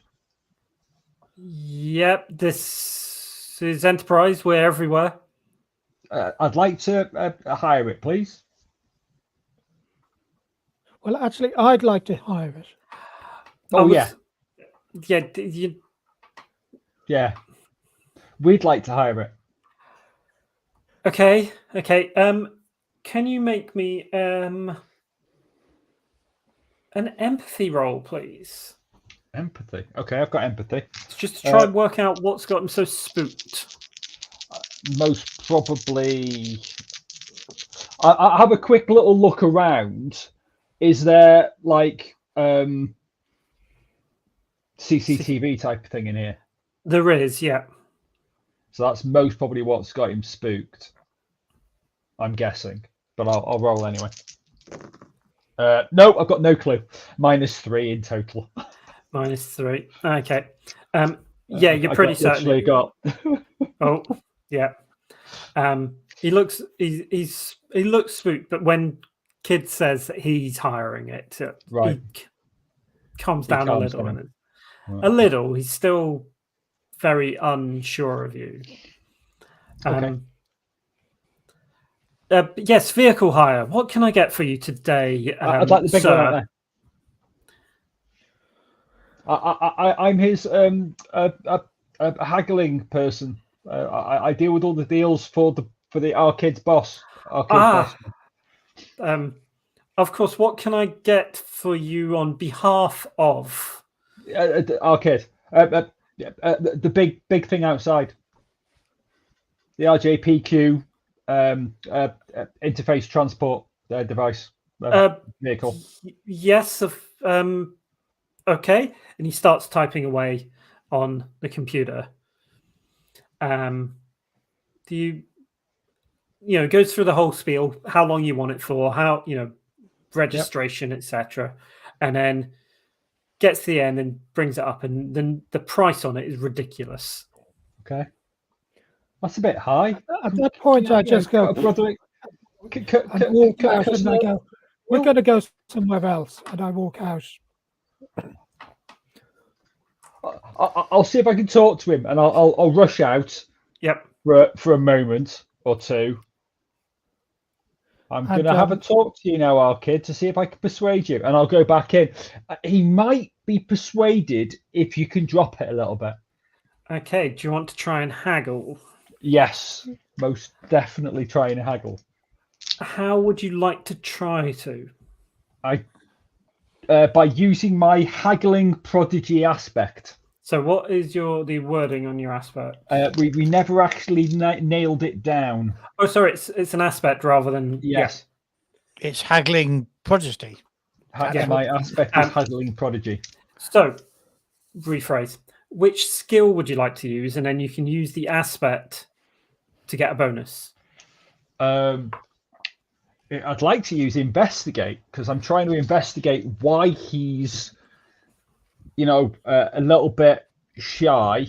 Yep, this is Enterprise. We're everywhere. I'd like to hire it, please. Well, actually, I'd like to hire it. Yeah. We'd like to hire it. Okay. Can you make me An empathy roll, please. Empathy. Okay, I've got empathy. Just to try and work out what's got him so spooked. Most probably, I have a quick little look around. Is there like CCTV type of thing in here? There is, yeah. So that's most probably what's got him spooked. I'm guessing, but I'll roll anyway. No, I've got no clue. -3 in total. -3. Okay. Yeah, you're pretty certain. Literally got. Oh, yeah. He looks spooked, but when Kid says that he's hiring it, Right. he calms down a little. Down. A little. He's still very unsure of you. Okay. Yes, vehicle hire. What can I get for you today? I'd like the big one out there. I'm his haggling person. I deal with all the deals for the Arcade's boss. Boss. Of course. What can I get for you on behalf of Arcade? The big thing outside. The RJPQ interface transport device vehicle. Yes. Okay. And he starts typing away on the computer. Do you goes through the whole spiel, how long you want it for, how registration, etc., and then gets to the end and brings it up, and then the price on it is ridiculous. Okay, that's a bit high. At that point, I just go and walk out, and I go, "We're going to go somewhere else," and I walk out. I'll see if I can talk to him, and I'll rush out. Yep. For a moment or two. I'm going to have a talk to you now, our kid, to see if I can persuade you, and I'll go back in. He might be persuaded if you can drop it a little bit. Okay. Do you want to try and haggle? Yes, most definitely try and haggle. How would you like to try to? By using my haggling prodigy aspect. So what is the wording on your aspect? We never actually nailed it down. Oh, sorry, it's an aspect rather than... Yes. Yeah. It's haggling prodigy. My aspect is haggling prodigy. So, rephrase. Which skill would you like to use? And then you can use the aspect to get a bonus. I'd like to use investigate, because I'm trying to investigate why he's... a little bit shy.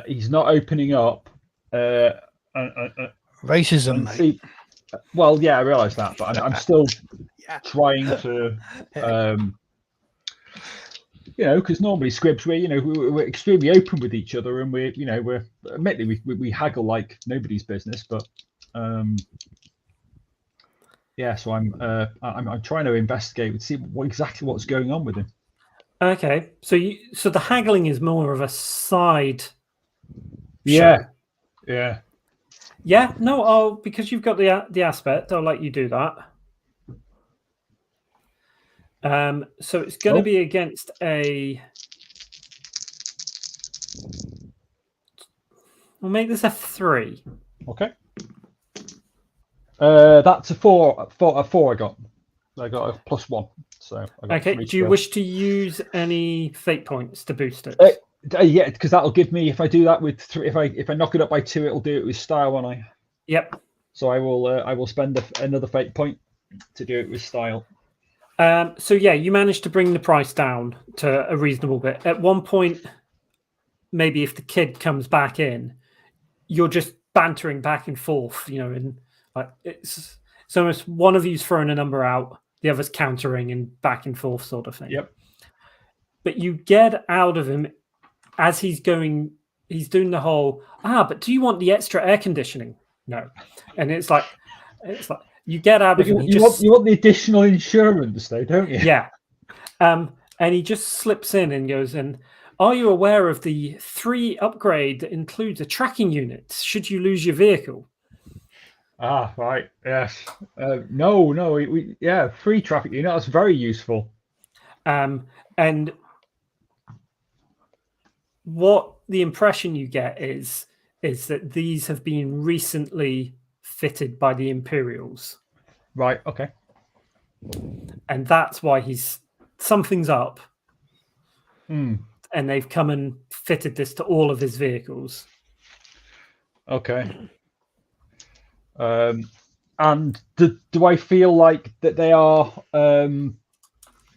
He's not opening up. Racism, mate. Well, yeah, I realise that, but I'm still trying to, because normally Scribs, we're extremely open with each other, and admittedly we haggle like nobody's business, but so I'm trying to investigate and see exactly what's going on with him. Okay, so the haggling is more of a side. Yeah, show. yeah. Yeah, no, because you've got the aspect, I'll let you do that. So it's going to be against a. We'll make this a 3. Okay. That's a 4. A 4 I got. I got a +1. So I got okay. Do you wish to use any fate points to boost it? Yeah, because that'll give me, if I do that with 3, if I knock it up by 2, it'll do it with style, won't I? Yep. So I will spend another fate point to do it with style. So yeah, you managed to bring the price down to a reasonable bit. At one point, maybe if the kid comes back in, you're just bantering back and forth, and like it's almost one of you's throwing a number out, the other's countering, and back and forth sort of thing. Yep. But you get out of him as he's doing the whole, but do you want the extra air conditioning? No. And it's like you get out of him. You want the additional insurance though, don't you? Yeah. And he just slips in and goes, and are you aware of the 3 upgrade that includes a tracking unit should you lose your vehicle? Ah, right. Yes. No. Yeah, free traffic unit. That's very useful. And what the impression you get is that these have been recently fitted by the Imperials. Right. Okay. And that's why something's up. Hmm. And they've come and fitted this to all of his vehicles. Okay. And do I feel like that they are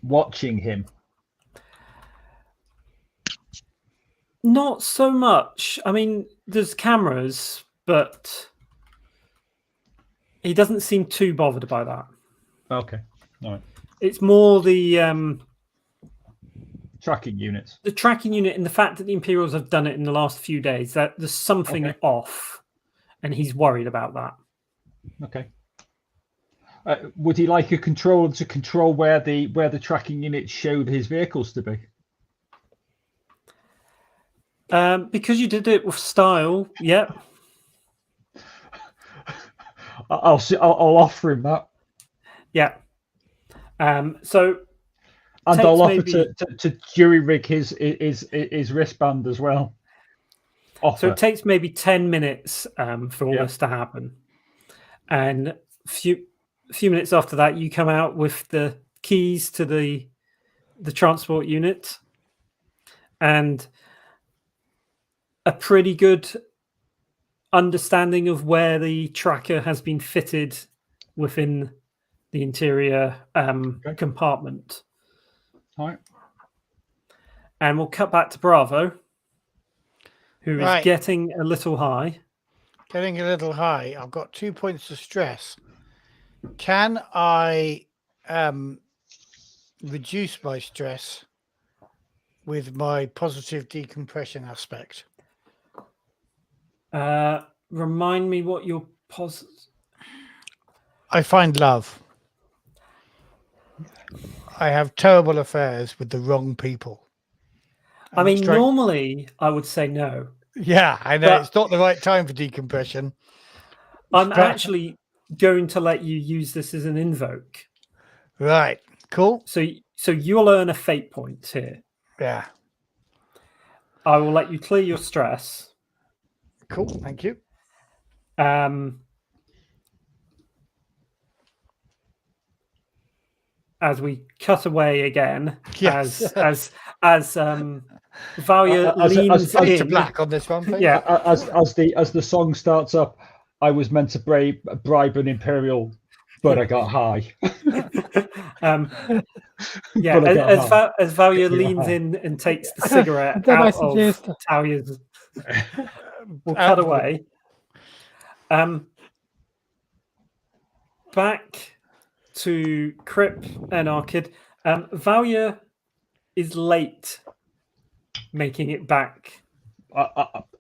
watching him? Not so much. I mean, there's cameras, but he doesn't seem too bothered by that. Okay. All right. It's more the Tracking units. the tracking unit and the fact that the Imperials have done it in the last few days. That there's something off, and he's worried about that. Okay. Would he like a controller to control where the tracking unit showed his vehicles to be? Because you did it with style, yep. I'll offer him that. Yeah. So and I'll offer to jury rig his wristband as well. Offer. So it takes maybe 10 minutes for all this to happen, and a few minutes after that, you come out with the keys to the transport unit and a pretty good understanding of where the tracker has been fitted within the interior compartment. All right. And we'll cut back to Bravo, who is getting a little high. Getting a little high. I've got 2 points of stress. Can I reduce my stress with my positive decompression aspect? Remind me what your positive... I find love. I have terrible affairs with the wrong people. I mean, normally I would say no. Yeah, I know. It's not the right time for decompression. I'm actually going to let you use this as an invoke. Right. Cool. So you'll earn a fate point here. Yeah. I will let you clear your stress. Cool. Thank you. As we cut away again, yes. as Valya leans into black on this one, please. Yeah. As the song starts up, I was meant to bribe an Imperial, but I got high. As Valya leans in and takes the cigarette out of Talya's, we'll cut away. Back to Crip and Oor Kid. Valya is late making it back.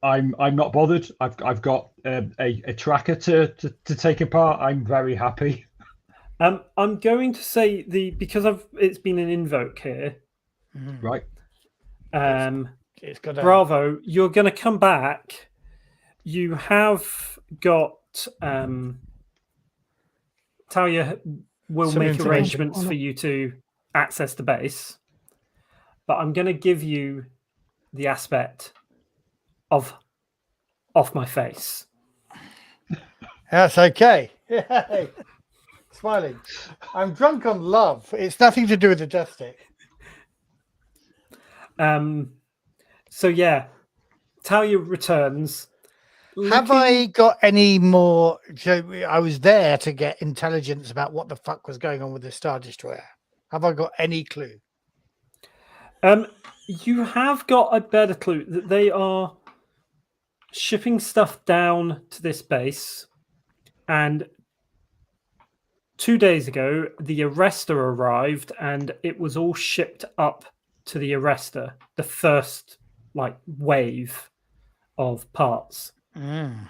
I'm not bothered. I've got a tracker to take apart. I'm very happy. I'm going to say because it's been an invoke here. Right. It's got Bravo, you're going to come back. You have got Talya will make arrangements for you to access the base, but I'm going to give you the aspect of off my face. That's okay. Yay. Smiling. I'm drunk on love. It's nothing to do with the death stick. So yeah, Talya returns. Have I got any more? So I was there to get intelligence about what the fuck was going on with the Star Destroyer. Have I got any clue? You have got a better clue that they are shipping stuff down to this base, and 2 days ago the arrestor arrived and it was all shipped up to the arrestor, the first wave of parts. And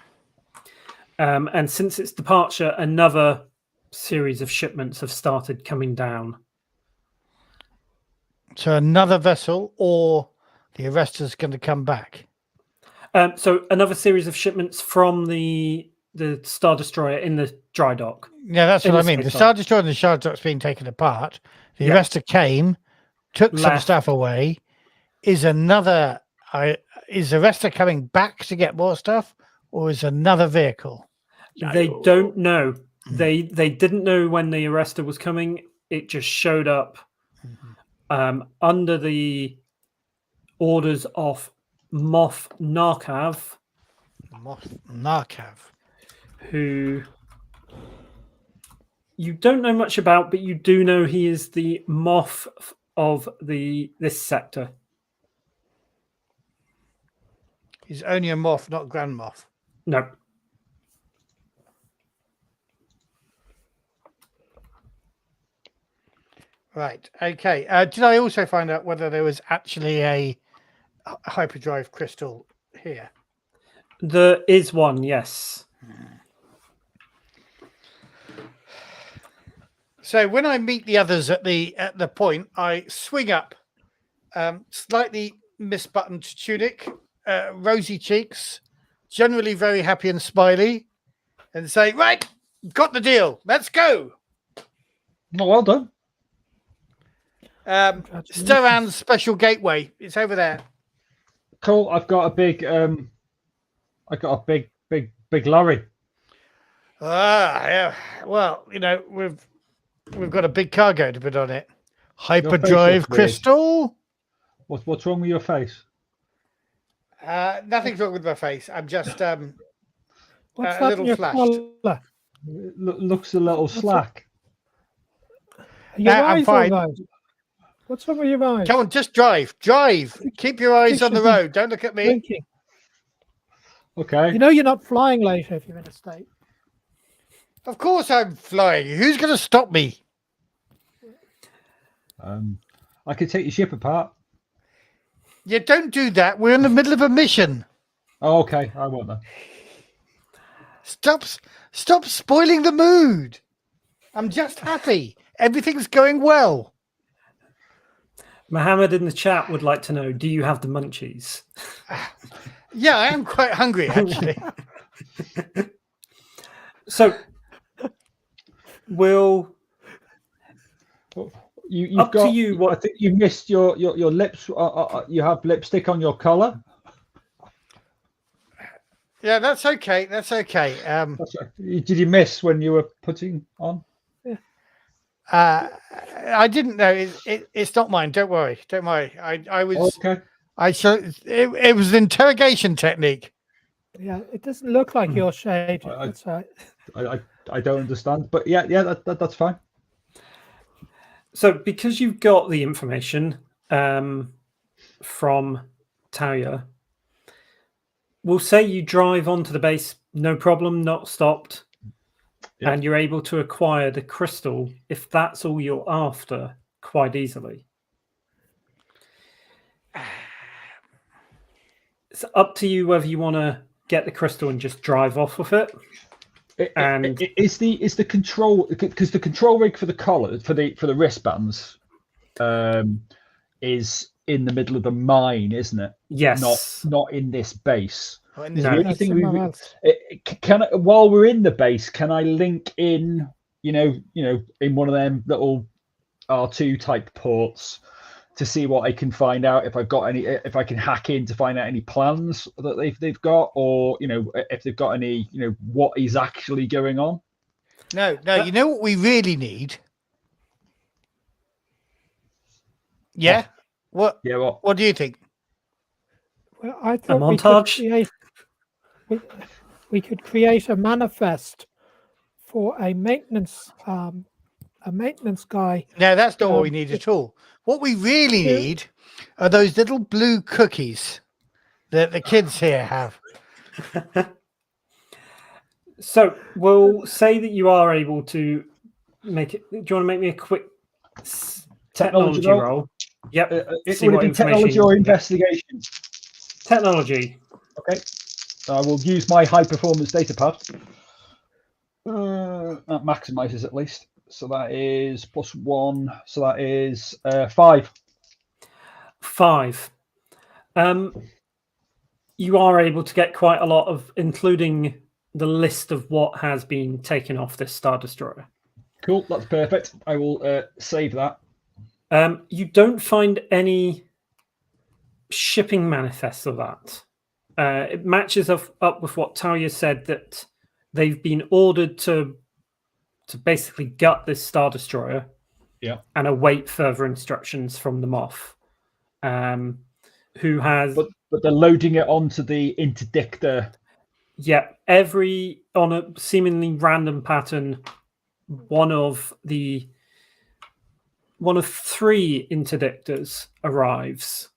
since its departure, another series of shipments have started coming down. So another vessel, or the arrestor's going to come back? So another series of shipments from the the Star Destroyer in the dry dock. Yeah, that's In what I the mean. The space dock. Star Destroyer and the Shard Dock's being taken apart. The Yeah. Arrestor came, took some Left. stuff away. Is Arrestor coming back to get more stuff, or is another vehicle? They don't know. They didn't know when the Arrestor was coming. It just showed up under the orders of Moff Narkav, who you don't know much about, but you do know he is the Moff of this sector. He's only a Moff, not Grand Moff. No. Right. Okay. Did I also find out whether there was actually a hyperdrive crystal here? There is one, yes. So when I meet the others at the point, I swing up, slightly misbuttoned tunic, rosy cheeks, generally very happy and smiley, and say, "Right, got the deal. Let's go." Oh, well done. Steran's special gateway. It's over there. Cool. I've got a big lorry. Yeah. Well, we've got a big cargo to put on it. Hyperdrive crystal. What's wrong with your face? Nothing's wrong with my face. I'm just What's a little your flushed. collar? Looks a little slack. Are your I'm eyes fine. all right? What's wrong with your eyes? Come on, just drive. Keep your eyes on the road. Don't look at me. Blinking. Okay. You know you're not flying later if you're in a state. Of course I'm flying. Who's going to stop me? I could take your ship apart. Yeah, don't do that. We're in the middle of a mission. Oh, okay. I won't then. Stop spoiling the mood. I'm just happy. Everything's going well. Mohammed in the chat would like to know, do you have the munchies? Yeah, I am quite hungry, actually. So, You've up got, to you. What I think you missed your lips. You have lipstick on your collar. Yeah, that's okay. That's okay. Did you miss when you were putting on? I didn't know. It's not mine. Don't worry. I was. Okay. It was an interrogation technique. Yeah, it doesn't look like your shade. That's right. I don't understand, but yeah, that's fine. So, because you've got the information from Tachyon, we'll say you drive onto the base, no problem, not stopped, and you're able to acquire the crystal, if that's all you're after, quite easily. It's up to you whether you want to get the crystal and just drive off with it. Is the control, because the control rig for the collar for the wristbands is in the middle of the mine, isn't it? Yes. Not in this base. No. Is there anything while we're in the base, can I link in, in one of them little R2 type ports to see what I can find out, if I can hack in to find out any plans that they've got, or if they've got any, what is actually going on? No. You know what we really need? Yeah. What? Yeah. What do you think? Well, I A thought montage? we could create a manifest for a maintenance guy. No, that's not what we need at all. What we really need are those little blue cookies that the kids here have. So we'll say that you are able to make it. Do you want to make me a quick technology roll? Yep. Would it be technology or investigation? Technology. Okay. I will use my high performance data pad. That maximizes at least. So that is +1. So that is 5. 5. You are able to get quite a lot of, including the list of what has been taken off this Star Destroyer. Cool, that's perfect. I will save that. You don't find any shipping manifests of that. It matches up with what Talia said, that they've been ordered to basically gut this Star Destroyer, and await further instructions from the Moff, who has. But they're loading it onto the interdictor. Yeah, on a seemingly random pattern, one of 3 interdictors arrives,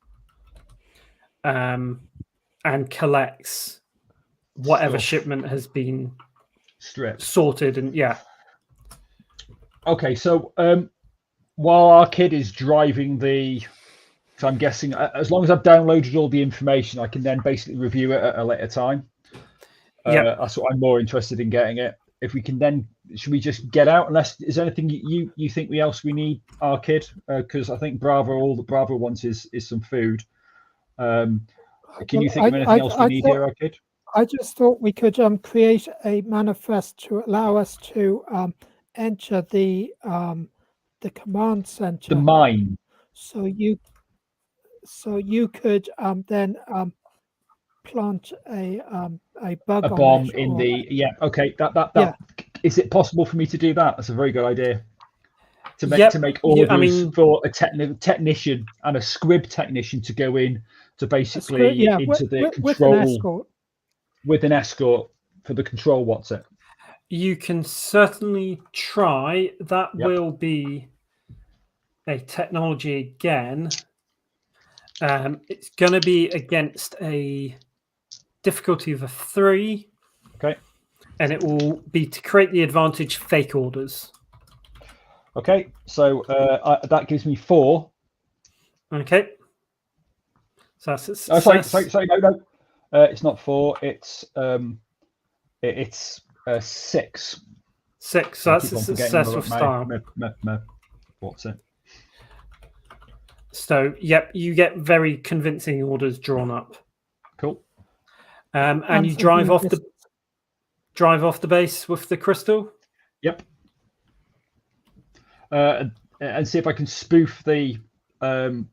and collects whatever shipment has been sorted, and Okay, so while our kid is driving so I'm guessing as long as I've downloaded all the information, I can then basically review it at a later time. That's what I'm more interested in getting it. If we can then, should we just get out? Unless is there anything you think else we need, our kid? Because I think all the Bravo wants is some food. Can you think of anything else we need here, our kid? I just thought we could create a manifest to allow us to enter the command center. The mine. So you could then plant a bomb in the okay. That is it possible for me to do that? That's a very good idea. To make orders for a technician and a squib technician to go in to basically into the control with an escort for the control. What's it? You can certainly try. That will be a technology again. It's going to be against a difficulty of a 3. Okay. And it will be to create the advantage fake orders. Okay, so that gives me 4. Okay. So that's a success. Sorry, no. It's not 4. It's 6. 6. So that's a success with style. What's it? So, you get very convincing orders drawn up. Cool. And you drive off the base with the crystal. Yep. And see if I can spoof the so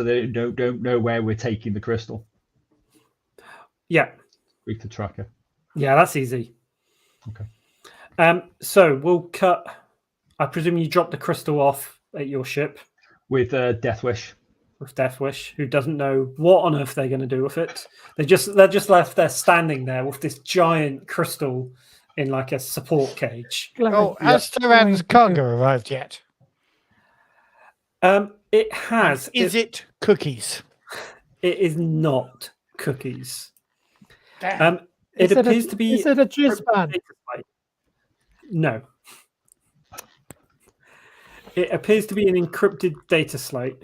they don't know where we're taking the crystal. Yeah. Spoof the tracker. Yeah, that's easy. Okay. So we'll cut. I presume you drop the crystal off at your ship with Death Wish. With Death Wish, who doesn't know what on earth they're going to do with it. They're just left there standing there with this giant crystal in like a support cage. Has Taran's cargo arrived yet? It has. Is it cookies? It is not cookies. Damn. It appears to be. Is it a jizz ban? No. It appears to be an encrypted data slate.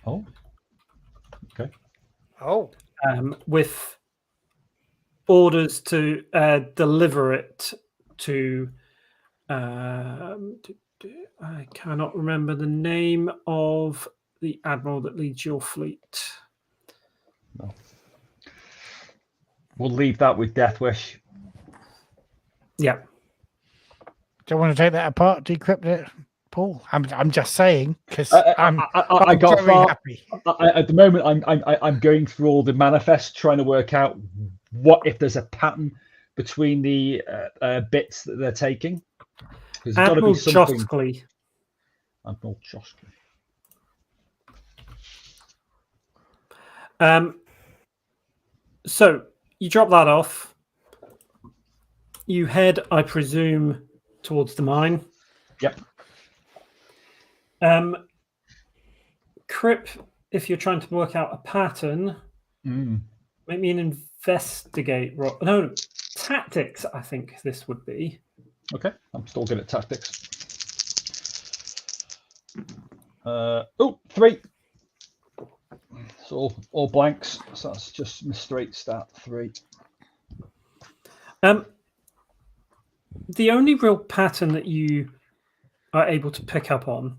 Oh. Okay. Oh. With orders to deliver it to. I cannot remember the name of the admiral that leads your fleet. No. We'll leave that with Death Wish. Yeah. Do you want to take that apart, decrypt it, Paul? I'm just saying because I'm got very happy. At the moment, I'm going through all the manifests, trying to work out what if there's a pattern between the bits that they're taking. Admiral Choskley. Admiral Choskley. So you drop that off. You head, I presume, towards the mine. Yep. Crip, if you're trying to work out a pattern, make me an investigate roll. No, tactics, I think this would be. Okay, I'm still good at tactics. 3. It's all blanks, so that's just my straight stat 3. The only real pattern that you are able to pick up on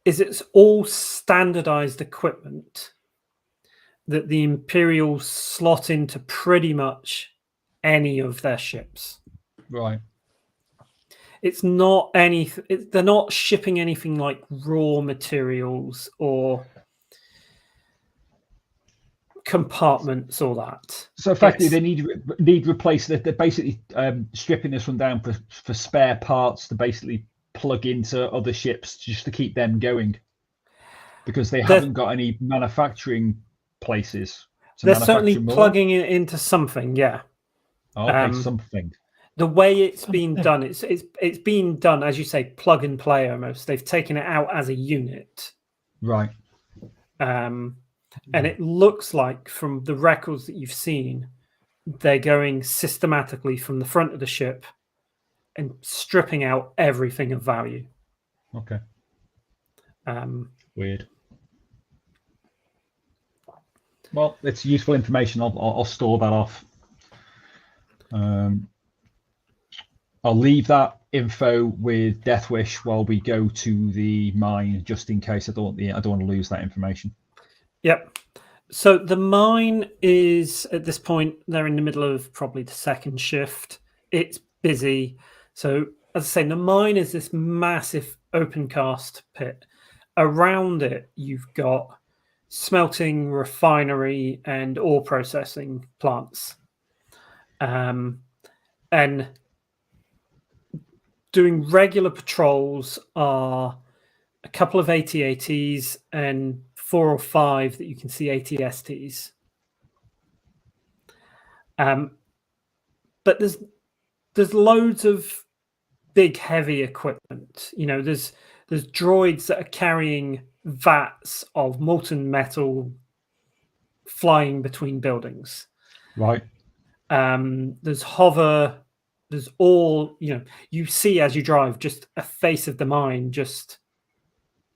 is it's all standardized equipment, that the Imperials slot into pretty much any of their ships. Right. It's not they're not shipping anything like raw materials or compartments or that. So effectively, they need replacing. They're basically stripping this one down for spare parts to basically plug into other ships just to keep them going, because they haven't got any manufacturing places. They're certainly plugging it into something. Yeah. Okay, something. The way it's been done, it's been done, as you say, plug and play almost. They've taken it out as a unit. Right. And it looks like, from the records that you've seen, they're going systematically from the front of the ship and stripping out everything of value. Okay. Weird. Well, it's useful information. I'll store that off. I'll leave that info with Deathwish while we go to the mine, just in case I don't want to lose that information. Yep. So the mine is, at this point, they're in the middle of probably the second shift. It's busy. So, as I say, the mine is this massive open cast pit. Around it, you've got smelting, refinery, and ore processing plants. And doing regular patrols are a couple of AT-ATs and 4 or 5 that you can see AT-STs. But there's loads of big, heavy equipment. You know, there's droids that are carrying vats of molten metal flying between buildings. Right. There's hover. There's all, you know, you see as you drive just a face of the mine, just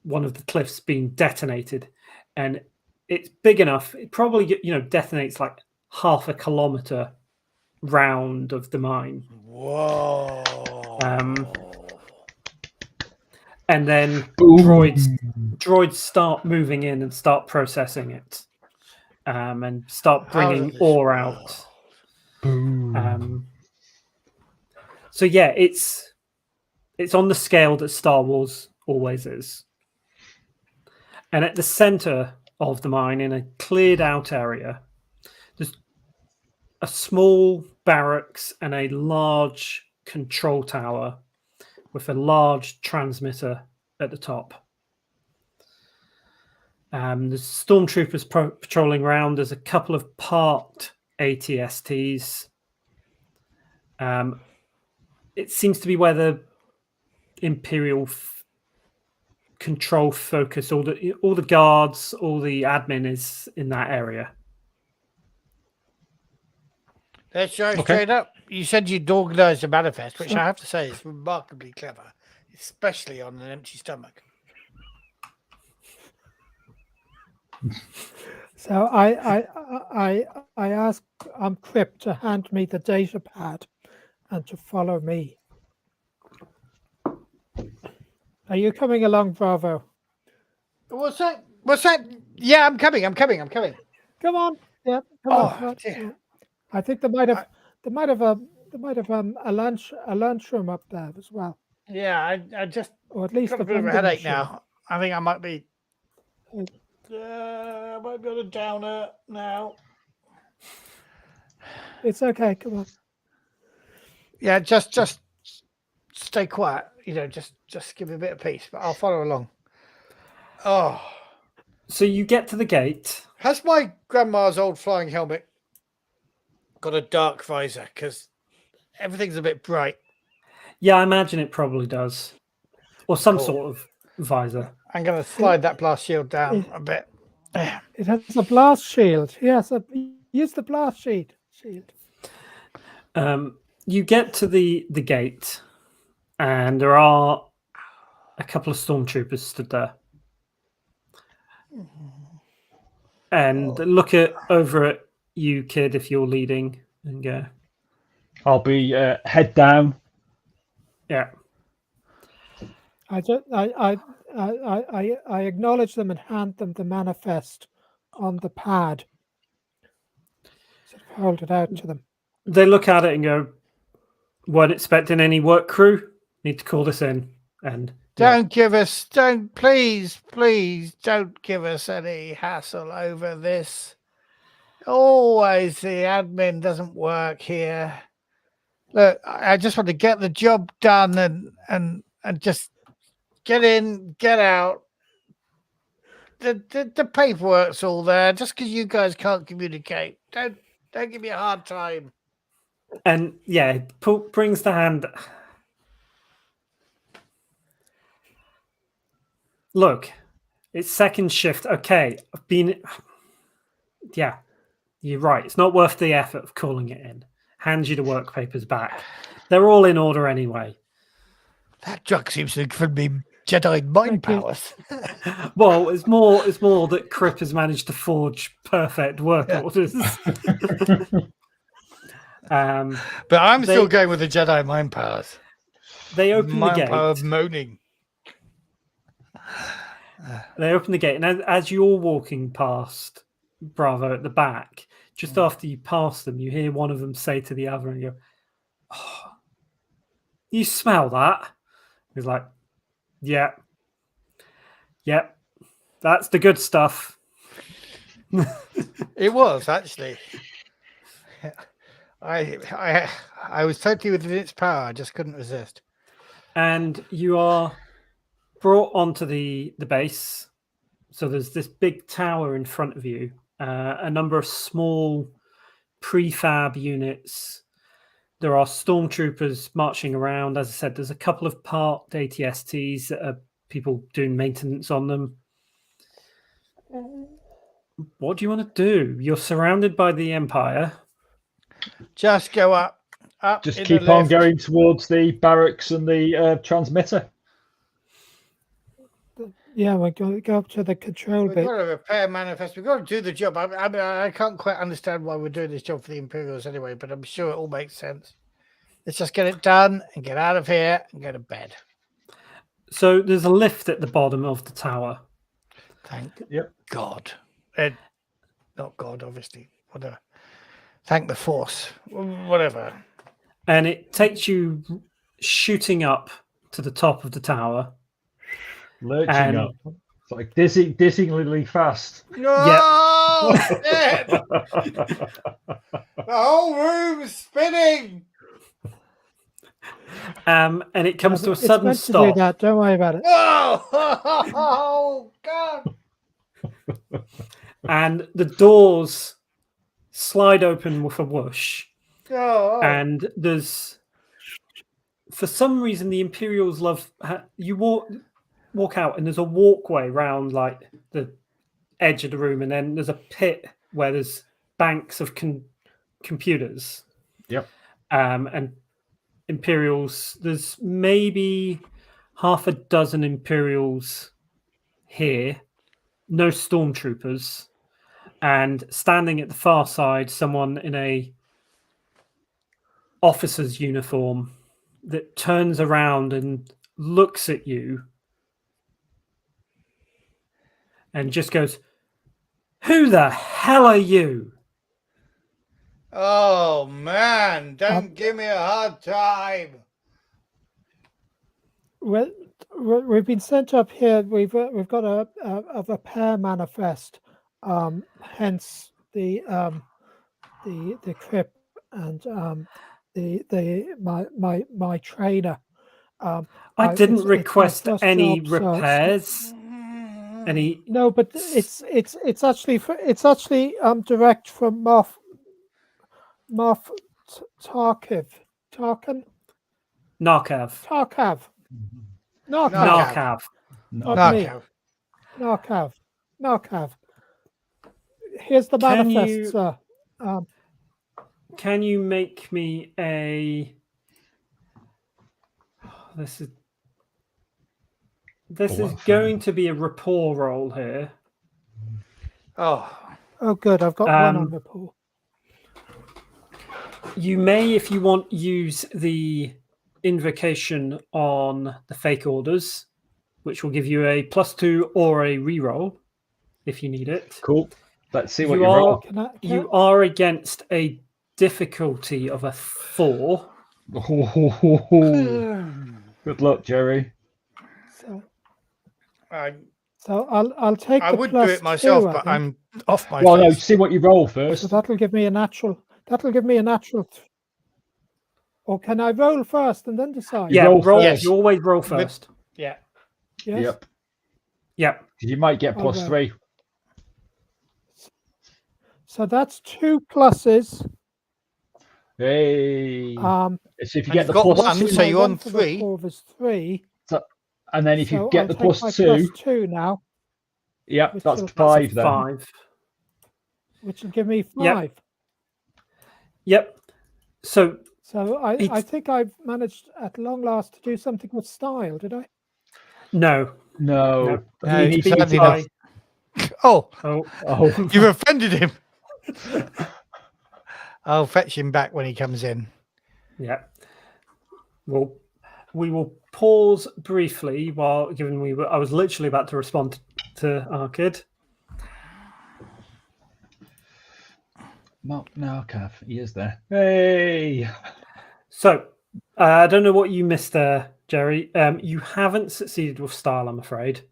one of the cliffs being detonated, and it's big enough. It probably, you know, detonates like half a kilometer round of the mine. Whoa. And then droids start moving in and start processing it, and start bringing ore out. So yeah, it's on the scale that Star Wars always is. And at the center of the mine, in a cleared out area, there's a small barracks and a large control tower with a large transmitter at the top. There's stormtroopers patrolling around. There's a couple of parked AT-STs. It seems to be where the Imperial control focus, all the guards, all the admin is in that area. Let's go straight up. You said you'd organised a manifest, which I have to say is remarkably clever, especially on an empty stomach. So I asked Crip to hand me the data pad and to follow me. Are you coming along, Bravo? What's that? Yeah, I'm coming. Come on. Yeah. Come on. Dear. I think they might have a lunchroom up there as well. Yeah, I just or at least got a bit of a headache now. I think I might be. I might be on a downer now. It's okay. Come on. Yeah, just stay quiet. You know, just give me a bit of peace. But I'll follow along. Oh. So you get to the gate. Has my grandma's old flying helmet got a dark visor? Because everything's a bit bright. Yeah, I imagine it probably does. Or some sort of visor. I'm going to slide that blast shield down a bit. It has a blast shield. Yes, use the blast shield. You get to the gate, and there are a couple of stormtroopers stood there. And look over at you, kid, if you're leading, and go. I'll be head down. Yeah. I acknowledge them and hand them the manifest on the pad Sort of hold it out to them. They look at it and go, "Weren't expecting any work crew. Need to call this in." And Don't please don't give us any hassle over this. Always the admin doesn't work here. Look, I just want to get the job done and just get in, get out. The paperwork's all there. Just because you guys can't communicate, don't give me a hard time. And yeah, brings the hand. Look, it's second shift. Okay, I've been. Yeah, you're right. It's not worth the effort of calling it in. Hands you the work papers back. They're all in order anyway. That drug seems to give me Jedi mind Thank you. powers. Well, it's more that Crip has managed to forge perfect work orders. But I'm still going with the Jedi mind powers. They open the gate. Power of moaning. They open the gate, and as you're walking past Bravo at the back, just after you pass them, you hear one of them say to the other, and you go, "Oh, you smell that?" He's like, "Yeah, that's the good stuff." It was actually. I was totally within its power. I just couldn't resist. And you are brought onto the base. So there's this big tower in front of you, a number of small prefab units. There are stormtroopers marching around. As I said, there's a couple of parked ATSTs that are people doing maintenance on them. What do you want to do? You're surrounded by the Empire. Just go up. Just in keep the on lift. going towards the barracks and the transmitter. Yeah, we're going to go up to the control We've bit. got to repair manifest. We've got to do the job. I mean, I can't quite understand why we're doing this job for the Imperials anyway, but I'm sure it all makes sense. Let's just get it done and get out of here and go to bed. So there's a lift at the bottom of the tower. Thank Yep. God. Not God, obviously. Whatever. Thank the Force. Whatever. And it takes you shooting up to the top of the tower. Lurching up. It's like dizzyingly fast. No! Shit! The whole room's spinning! And it comes to a It's sudden meant stop. to do that. Don't worry about it. Oh, God! And the doors slide open with a whoosh. Oh. And there's, for some reason, the Imperials love. You walk out, and there's a walkway round like the edge of the room, and then there's a pit where there's banks of computers. Yep. And Imperials. There's maybe half a dozen Imperials here. No stormtroopers. And standing at the far side, someone in a officer's uniform that turns around and looks at you and just goes, "Who the hell are you?" Oh, man. Don't give me a hard time. Well, we've been sent up here. We've got a repair manifest. Hence the crip and my trainer. I didn't it's my request first any job, so repairs. Any no, but it's actually direct from Moff Tarkin. Narcav. Narcav. Not me. Narcav. Here's the Can manifest, you- sir. Can you make me a? This is going to be a rapport roll here. Oh, Good. I've got one on rapport. You may, if you want, use the invocation on the fake orders, which will give you a +2 or a reroll if you need it. Cool. Let's see what you roll. You are against a difficulty of a 4. Good luck, Jerry. So I'll take. I the would plus do it myself, 2, I but think. I'm off my. Well, no, face. see what you roll first. So that'll give me a natural. Or can I roll first and then decide? Yeah, roll roll. first. You always roll first. Yeah. Yes? Yep. Yep. You might get I'll plus roll. 3. So that's 2 pluses. Hey. So if you And get the you've got plus 1, 2, so you're on for the 3. dwarf is 3. and then if So you get I'll the take plus my 2, plus 2 now, yep, which that's will- 5 then. 5. which will give me 5. Yep. So So I think I've managed at long last to do something with style, did I? no. No. No, You it's need to certainly by- Oh, Oh. you've offended him. I'll fetch him back when he comes in. Yeah. Well, we will pause briefly while I was literally about to respond to our kid. No, Cav, he is there. Hey. So I don't know what you missed there, Jerry. You haven't succeeded with style, I'm afraid.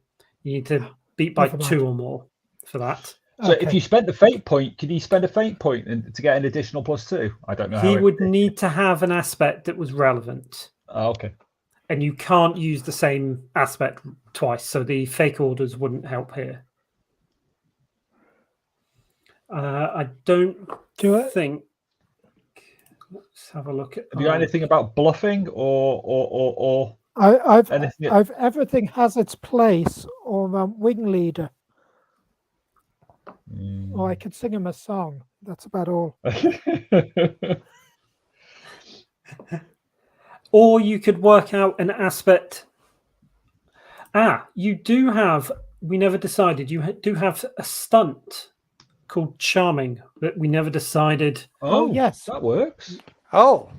You need to beat by Never mind. 2 or more for that. So Okay. if you spent the fate point, can you spend a fate point to get an additional plus 2? I don't know how He it- would need to have an aspect that was relevant. Oh, okay. And you can't use the same aspect twice, so the fake orders wouldn't help here. I don't think. Let's have a look at. Have you got anything about bluffing or I've anything? everything has its place, or wing leader, or I could sing him a song. That's about all. Or you could work out an aspect. You do have. We never decided. You do have a stunt called charming that we never decided. Oh, yes, that works. Oh,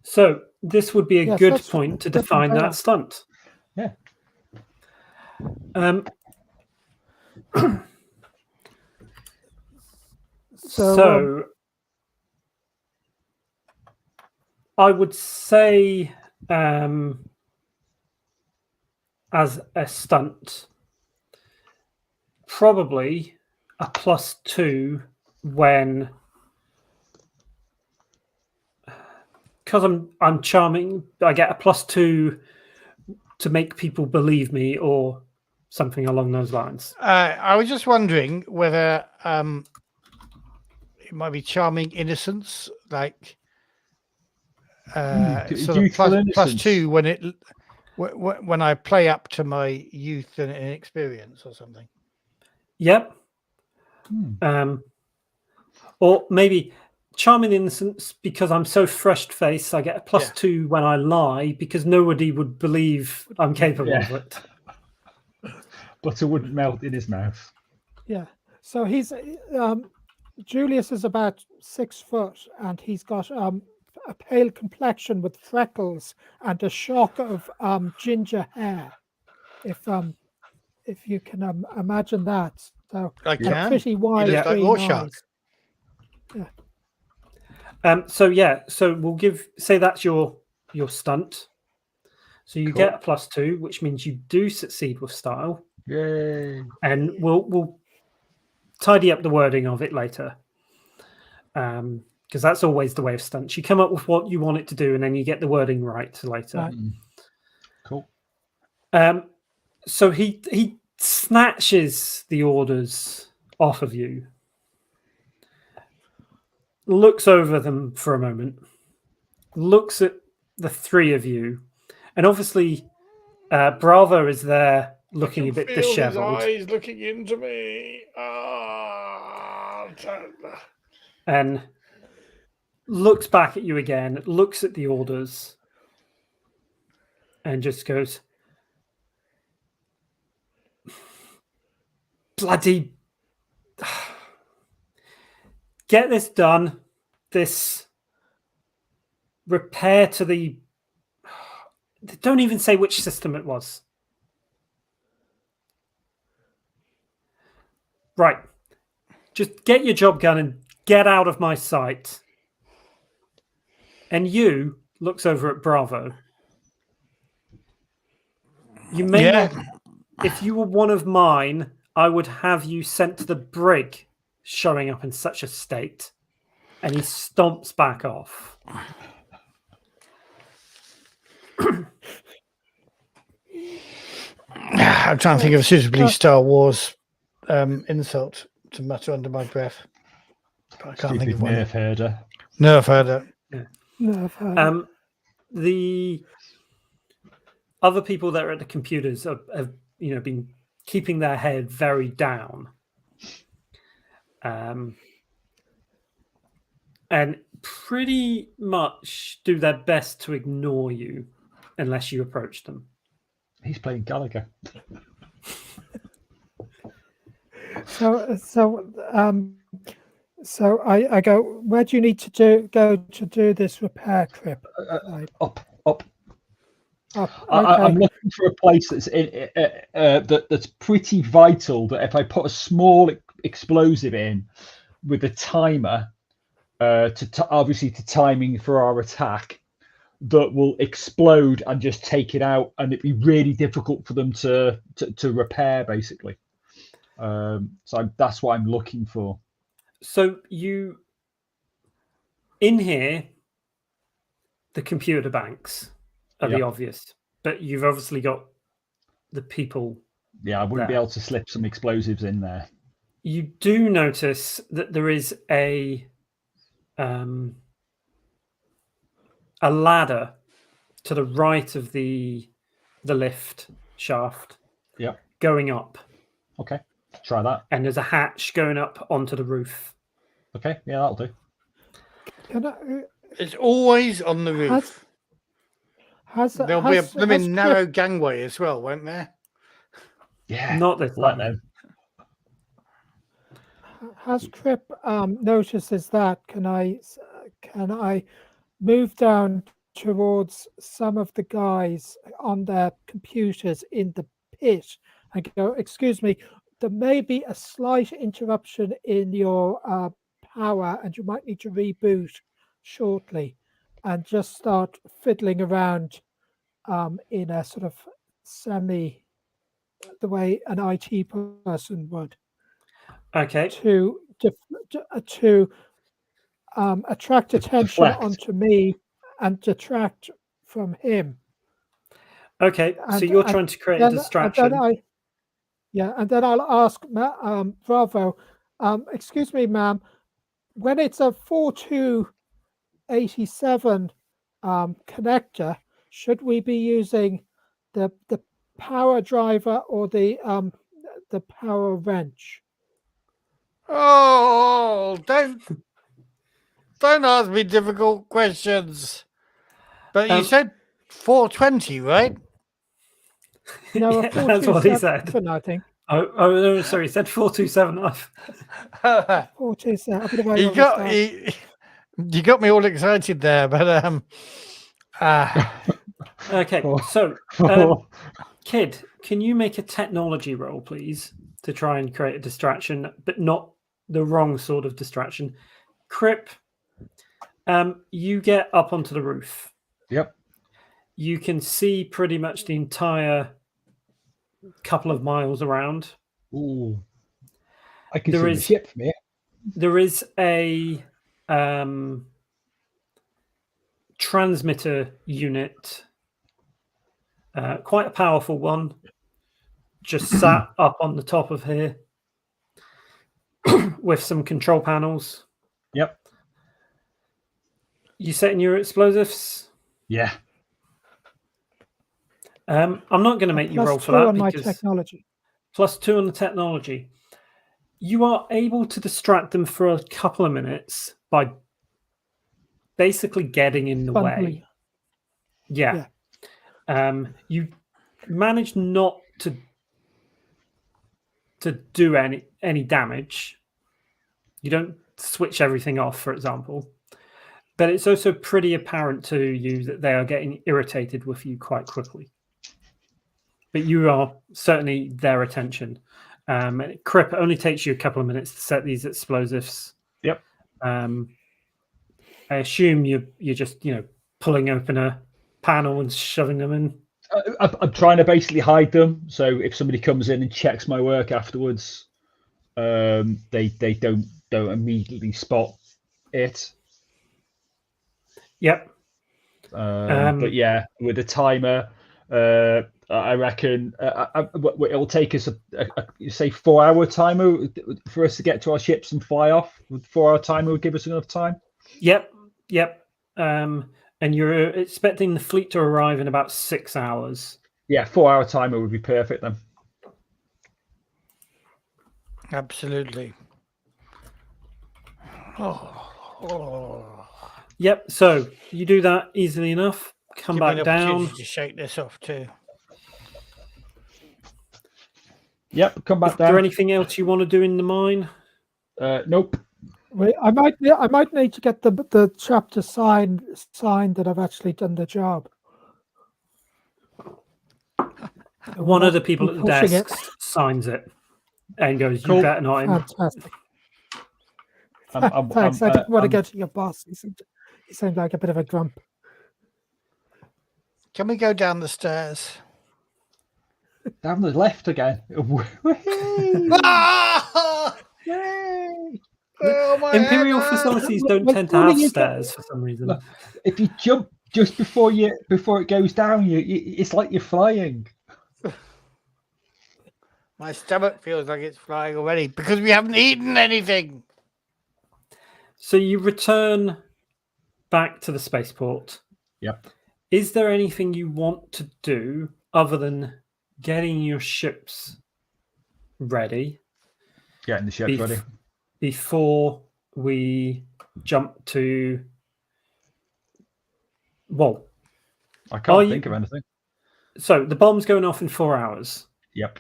so this would be a Yes, good that's point to different define player. that stunt. Yeah. So I would say as a stunt, probably a +2 when, because I'm charming, I get a +2 to make people believe me or something along those lines. I was just wondering whether it might be charming innocence, like sort of +2 when it when I play up to my youth and inexperience or something. Yep. Or maybe charming innocence because I'm so fresh faced. I get a +2 when I lie because nobody would believe I'm capable of it. Butter wouldn't melt in his mouth. Yeah. So he's Julius is about 6 foot, and he's got a pale complexion with freckles and a shock of ginger hair. If you can imagine that, so I can. pretty wide like green Rorschach. eyes. So we'll say that's your stunt. So you get a +2, which means you do succeed with style. Yay! And we'll tidy up the wording of it later. Because that's always the way of stunts. You come up with what you want it to do, and then you get the wording right later. Right. Cool. So he snatches the orders off of you, looks over them for a moment, looks at the 3 of you, and obviously Bravo is there looking a bit disheveled. His eyes looking into me. And looks back at you again, looks at the orders, and just goes, bloody get this done. This repair to the... Don't even say which system it was. Right. just get your job done and get out of my sight. And you looks over at Bravo. You may not. If you were one of mine, I would have you sent to the brig, showing up in such a state. And he stomps back off. I'm trying to think of a suitably Star Wars insult to mutter under my breath. But I can't think of one. Nerf herder. Nerf herder. Yeah. Nerf herder. The other people that are at the computers have been keeping their head very down, and pretty much do their best to ignore you unless you approach them. He's playing Gallagher. So I go, where do you need to go to do this repair trip? Up. Okay. I'm looking for a place that's that's pretty vital. That if I put a small explosive in with a timer, obviously to timing for our attack, that will explode and just take it out, and it'd be really difficult for them to repair, basically. So that's what I'm looking for. So you, in here, the computer banks are the obvious, but you've obviously got the people. Yeah, I wouldn't be able to slip some explosives in there. You do notice that there is a ladder to the right of the lift shaft. Yeah. Going up. Okay. Try that. And there's a hatch going up onto the roof. Okay, yeah, that'll do. It's always on the roof. There'll be a blooming narrow gangway as well, won't there? Yeah. Not this time. Has Trip notices that? Can I move down towards some of the guys on their computers in the pit and go, excuse me, there may be a slight interruption in your power and you might need to reboot shortly, and just start fiddling around in a sort of the way an IT person would. Okay. To attract attention onto me and detract from him. Okay, so you're trying to create a distraction. And then I'll ask Bravo, excuse me, ma'am, when it's a 4287 connector, should we be using the power driver or the power wrench? Oh, don't ask me difficult questions. But you said 420, right? No, that's what he said. I think. Oh, no, sorry, he said 427. 427. You got me all excited there, but Okay, so Kid, can you make a technology roll, please, to try and create a distraction, but not the wrong sort of distraction? Crip, you get up onto the roof. Yep. You can see pretty much the entire couple of miles around. Ooh. I can see the ship from here. There is a transmitter unit, quite a powerful one, just sat up on the top of here with some control panels. Yep. You setting your explosives? Yeah. I'm not going to make you roll for that. On my technology. +2 on the technology. You are able to distract them for a couple of minutes by basically getting in the way. Yeah. You manage not to do any damage. You don't switch everything off, for example. But it's also pretty apparent to you that they are getting irritated with you quite quickly. But you are certainly their attention. Crip, it only takes you a couple of minutes to set these explosives. Yep. I assume you're just pulling open a panel and shoving them in. I'm trying to basically hide them, so if somebody comes in and checks my work afterwards, they don't immediately spot it. Yep. But yeah, with a timer, I reckon it'll take us say 4-hour timer for us to get to our ships and fly off. With 4-hour timer would give us enough time. Yep. And you're expecting the fleet to arrive in about 6 hours. Yeah, 4-hour timer would be perfect then. Absolutely. Oh. Yep. So you do that easily enough. Come Give me back an down. opportunity to shake this off too. Yep, come back Is down. there anything else you want to do in the mine? Nope. Wait, I might need to get the chapter signed that I've actually done the job. One of the people at the pushing desk signs it and goes, "You Cool. better not." Fantastic. Thanks. I didn't want to go to your boss. He seemed like a bit of a grump. Can we go down the stairs? Down the left again. Ah! Oh, my Imperial head, facilities don't tend to before have you stairs for some reason. Look, if you jump just before it goes down, it's like you're flying. My stomach feels like it's flying already because we haven't eaten anything. So you return back to the spaceport. Yep. Is there anything you want to do other than getting your ships ready? Getting the ships ready. Before we jump to... Well, I can't think of anything. So the bomb's going off in 4 hours. Yep.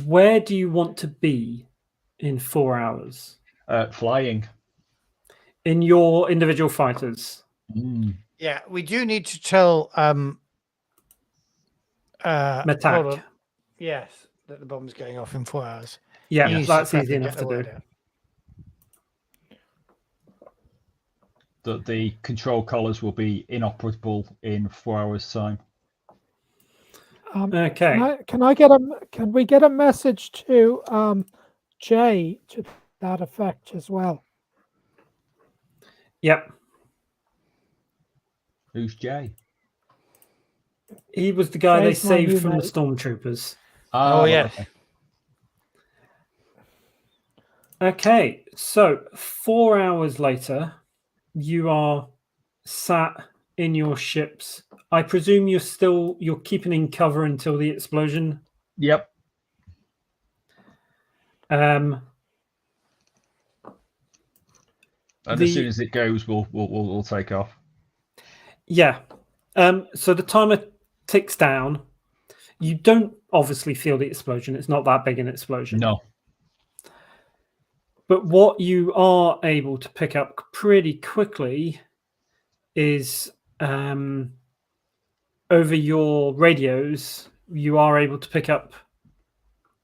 Where do you want to be in 4 hours? Flying. In your individual fighters? Yeah, we do need to tell Matak. Yes, that the bomb's going off in 4 hours. Yeah, that's easy enough to do. That the control collars will be inoperable in 4 hours' time. Okay. Can we get a message to Jay to that effect as well? Yep. Who's Jay? He was the guy Jay's they my saved new from the mate. stormtroopers. Oh, yeah. Okay, so 4 hours later, you are sat in your ships. I presume you're keeping in cover until the explosion. Yep. And as soon as it goes, we'll take off. Yeah. So the timer ticks down. You don't obviously feel the explosion. It's not that big an explosion. No. But what you are able to pick up pretty quickly is over your radios, you are able to pick up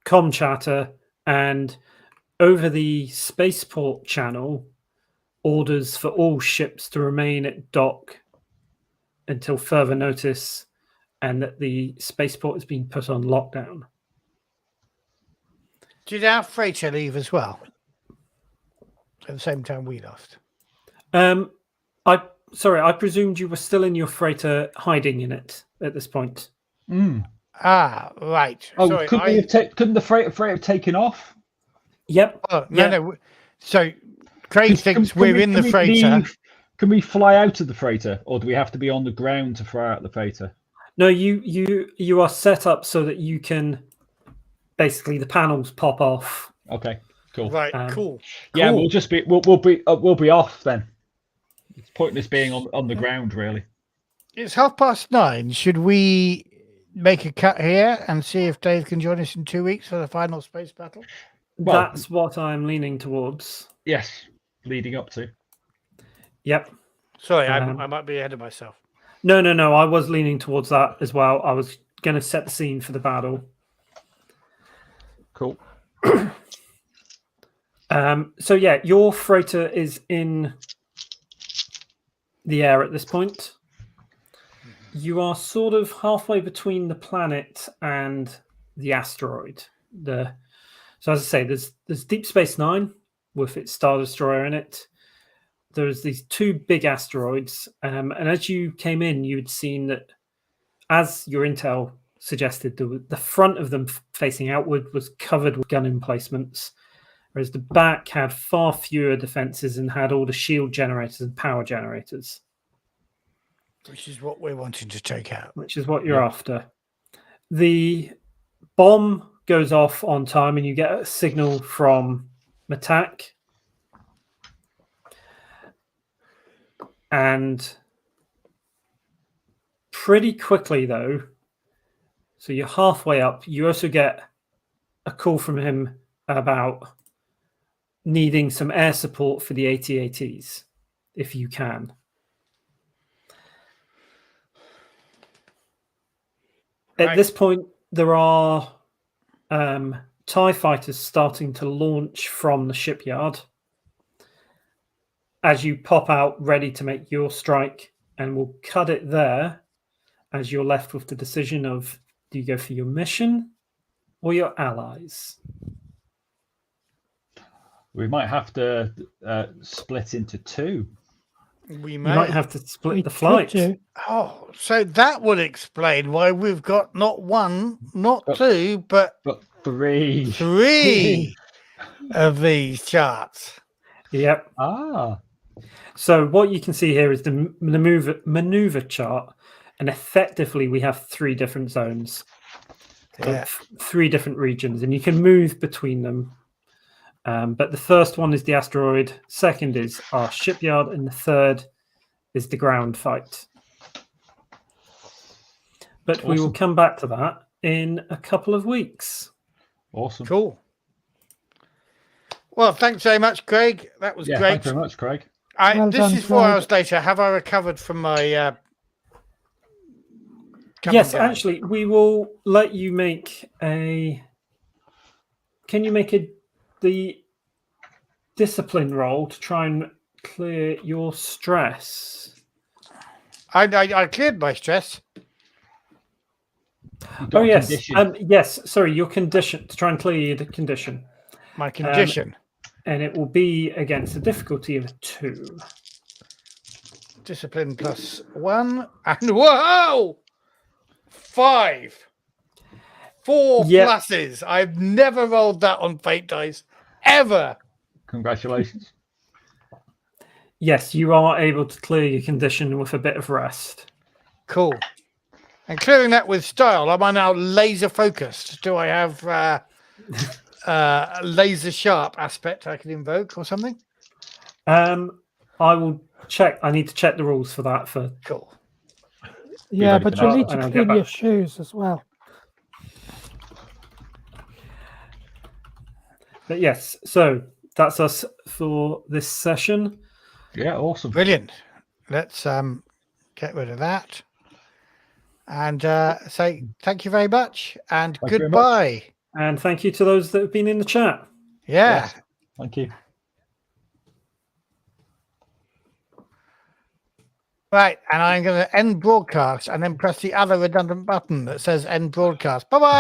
comm chatter, and over the spaceport channel, orders for all ships to remain at dock until further notice, and that the spaceport is being put on lockdown. Did our freighter leave as well? At the same time we lost. I presumed you were still in your freighter, hiding in it at this point. Ah, right. Oh, sorry, couldn't the freighter have taken off? Yep. Oh, no. So Craig thinks we're in the freighter. Can we fly out of the freighter, or do we have to be on the ground to fly out the freighter? No, you are set up so that you can basically the panels pop off. Okay, cool. Right, cool. Yeah, we'll be off then. It's pointless being on the ground, really. It's 9:30. Should we make a cut here and see if Dave can join us in 2 weeks for the final space battle? Well, that's what I'm leaning towards. Yes, leading up to. Yep. Sorry, I might be ahead of myself. No. I was leaning towards that as well. I was going to set the scene for the battle. Cool. So yeah, your freighter is in the air at this point. You are sort of halfway between the planet and the asteroid. So as I say, there's Deep Space Nine with its Star Destroyer in it. There's these two big asteroids, and as you came in, you'd seen that, as your intel suggested, the front of them facing outward was covered with gun emplacements, whereas the back had far fewer defenses and had all the shield generators and power generators. Which is what we're wanting to take out. Which is what you're after. The bomb goes off on time and you get a signal from Matak. And pretty quickly, though, so you're halfway up, you also get a call from him about needing some air support for the AT-ATs, if you can. At this point, there are TIE fighters starting to launch from the shipyard. As you pop out ready to make your strike, and we'll cut it there as you're left with the decision of, do you go for your mission or your allies? We might have to split into two. We might have to split the flight. Oh, so that would explain why we've got not one, not two, but three. Three of these charts. Yep. Ah. So what you can see here is the maneuver chart, and effectively we have three different zones, three different regions, and you can move between them. But the first one is the asteroid, second is our shipyard, and the third is the ground fight. But we will come back to that in a couple of weeks. Awesome. Cool. Well, thanks very much, Craig. That was great. Thanks very much, Craig. This is 4 hours later. Have I recovered from my... Yes, actually, we will let you make a... Can you make the discipline roll to try and clear your stress? I cleared my stress. Oh, yes. Yes, sorry, your condition, to try and clear the condition. My condition. And it will be against a difficulty of 2. Discipline +1. And whoa! 5. 4 pluses. I've never rolled that on Fate dice. Ever. Congratulations. Yes, you are able to clear your condition with a bit of rest. Cool. And clearing that with style, am I now laser focused? Do I have a laser sharp aspect I can invoke or something? I will check. I need to check the rules for that. Cool. Yeah, but you need to clean your shoes as well. But yes, so that's us for this session. Yeah, awesome. Brilliant. Let's get rid of that. And say thank you very much and goodbye. And thank you to those that have been in the chat. Yeah. Yes. Thank you. Right, and I'm going to end broadcast and then press the other redundant button that says end broadcast. Bye-bye.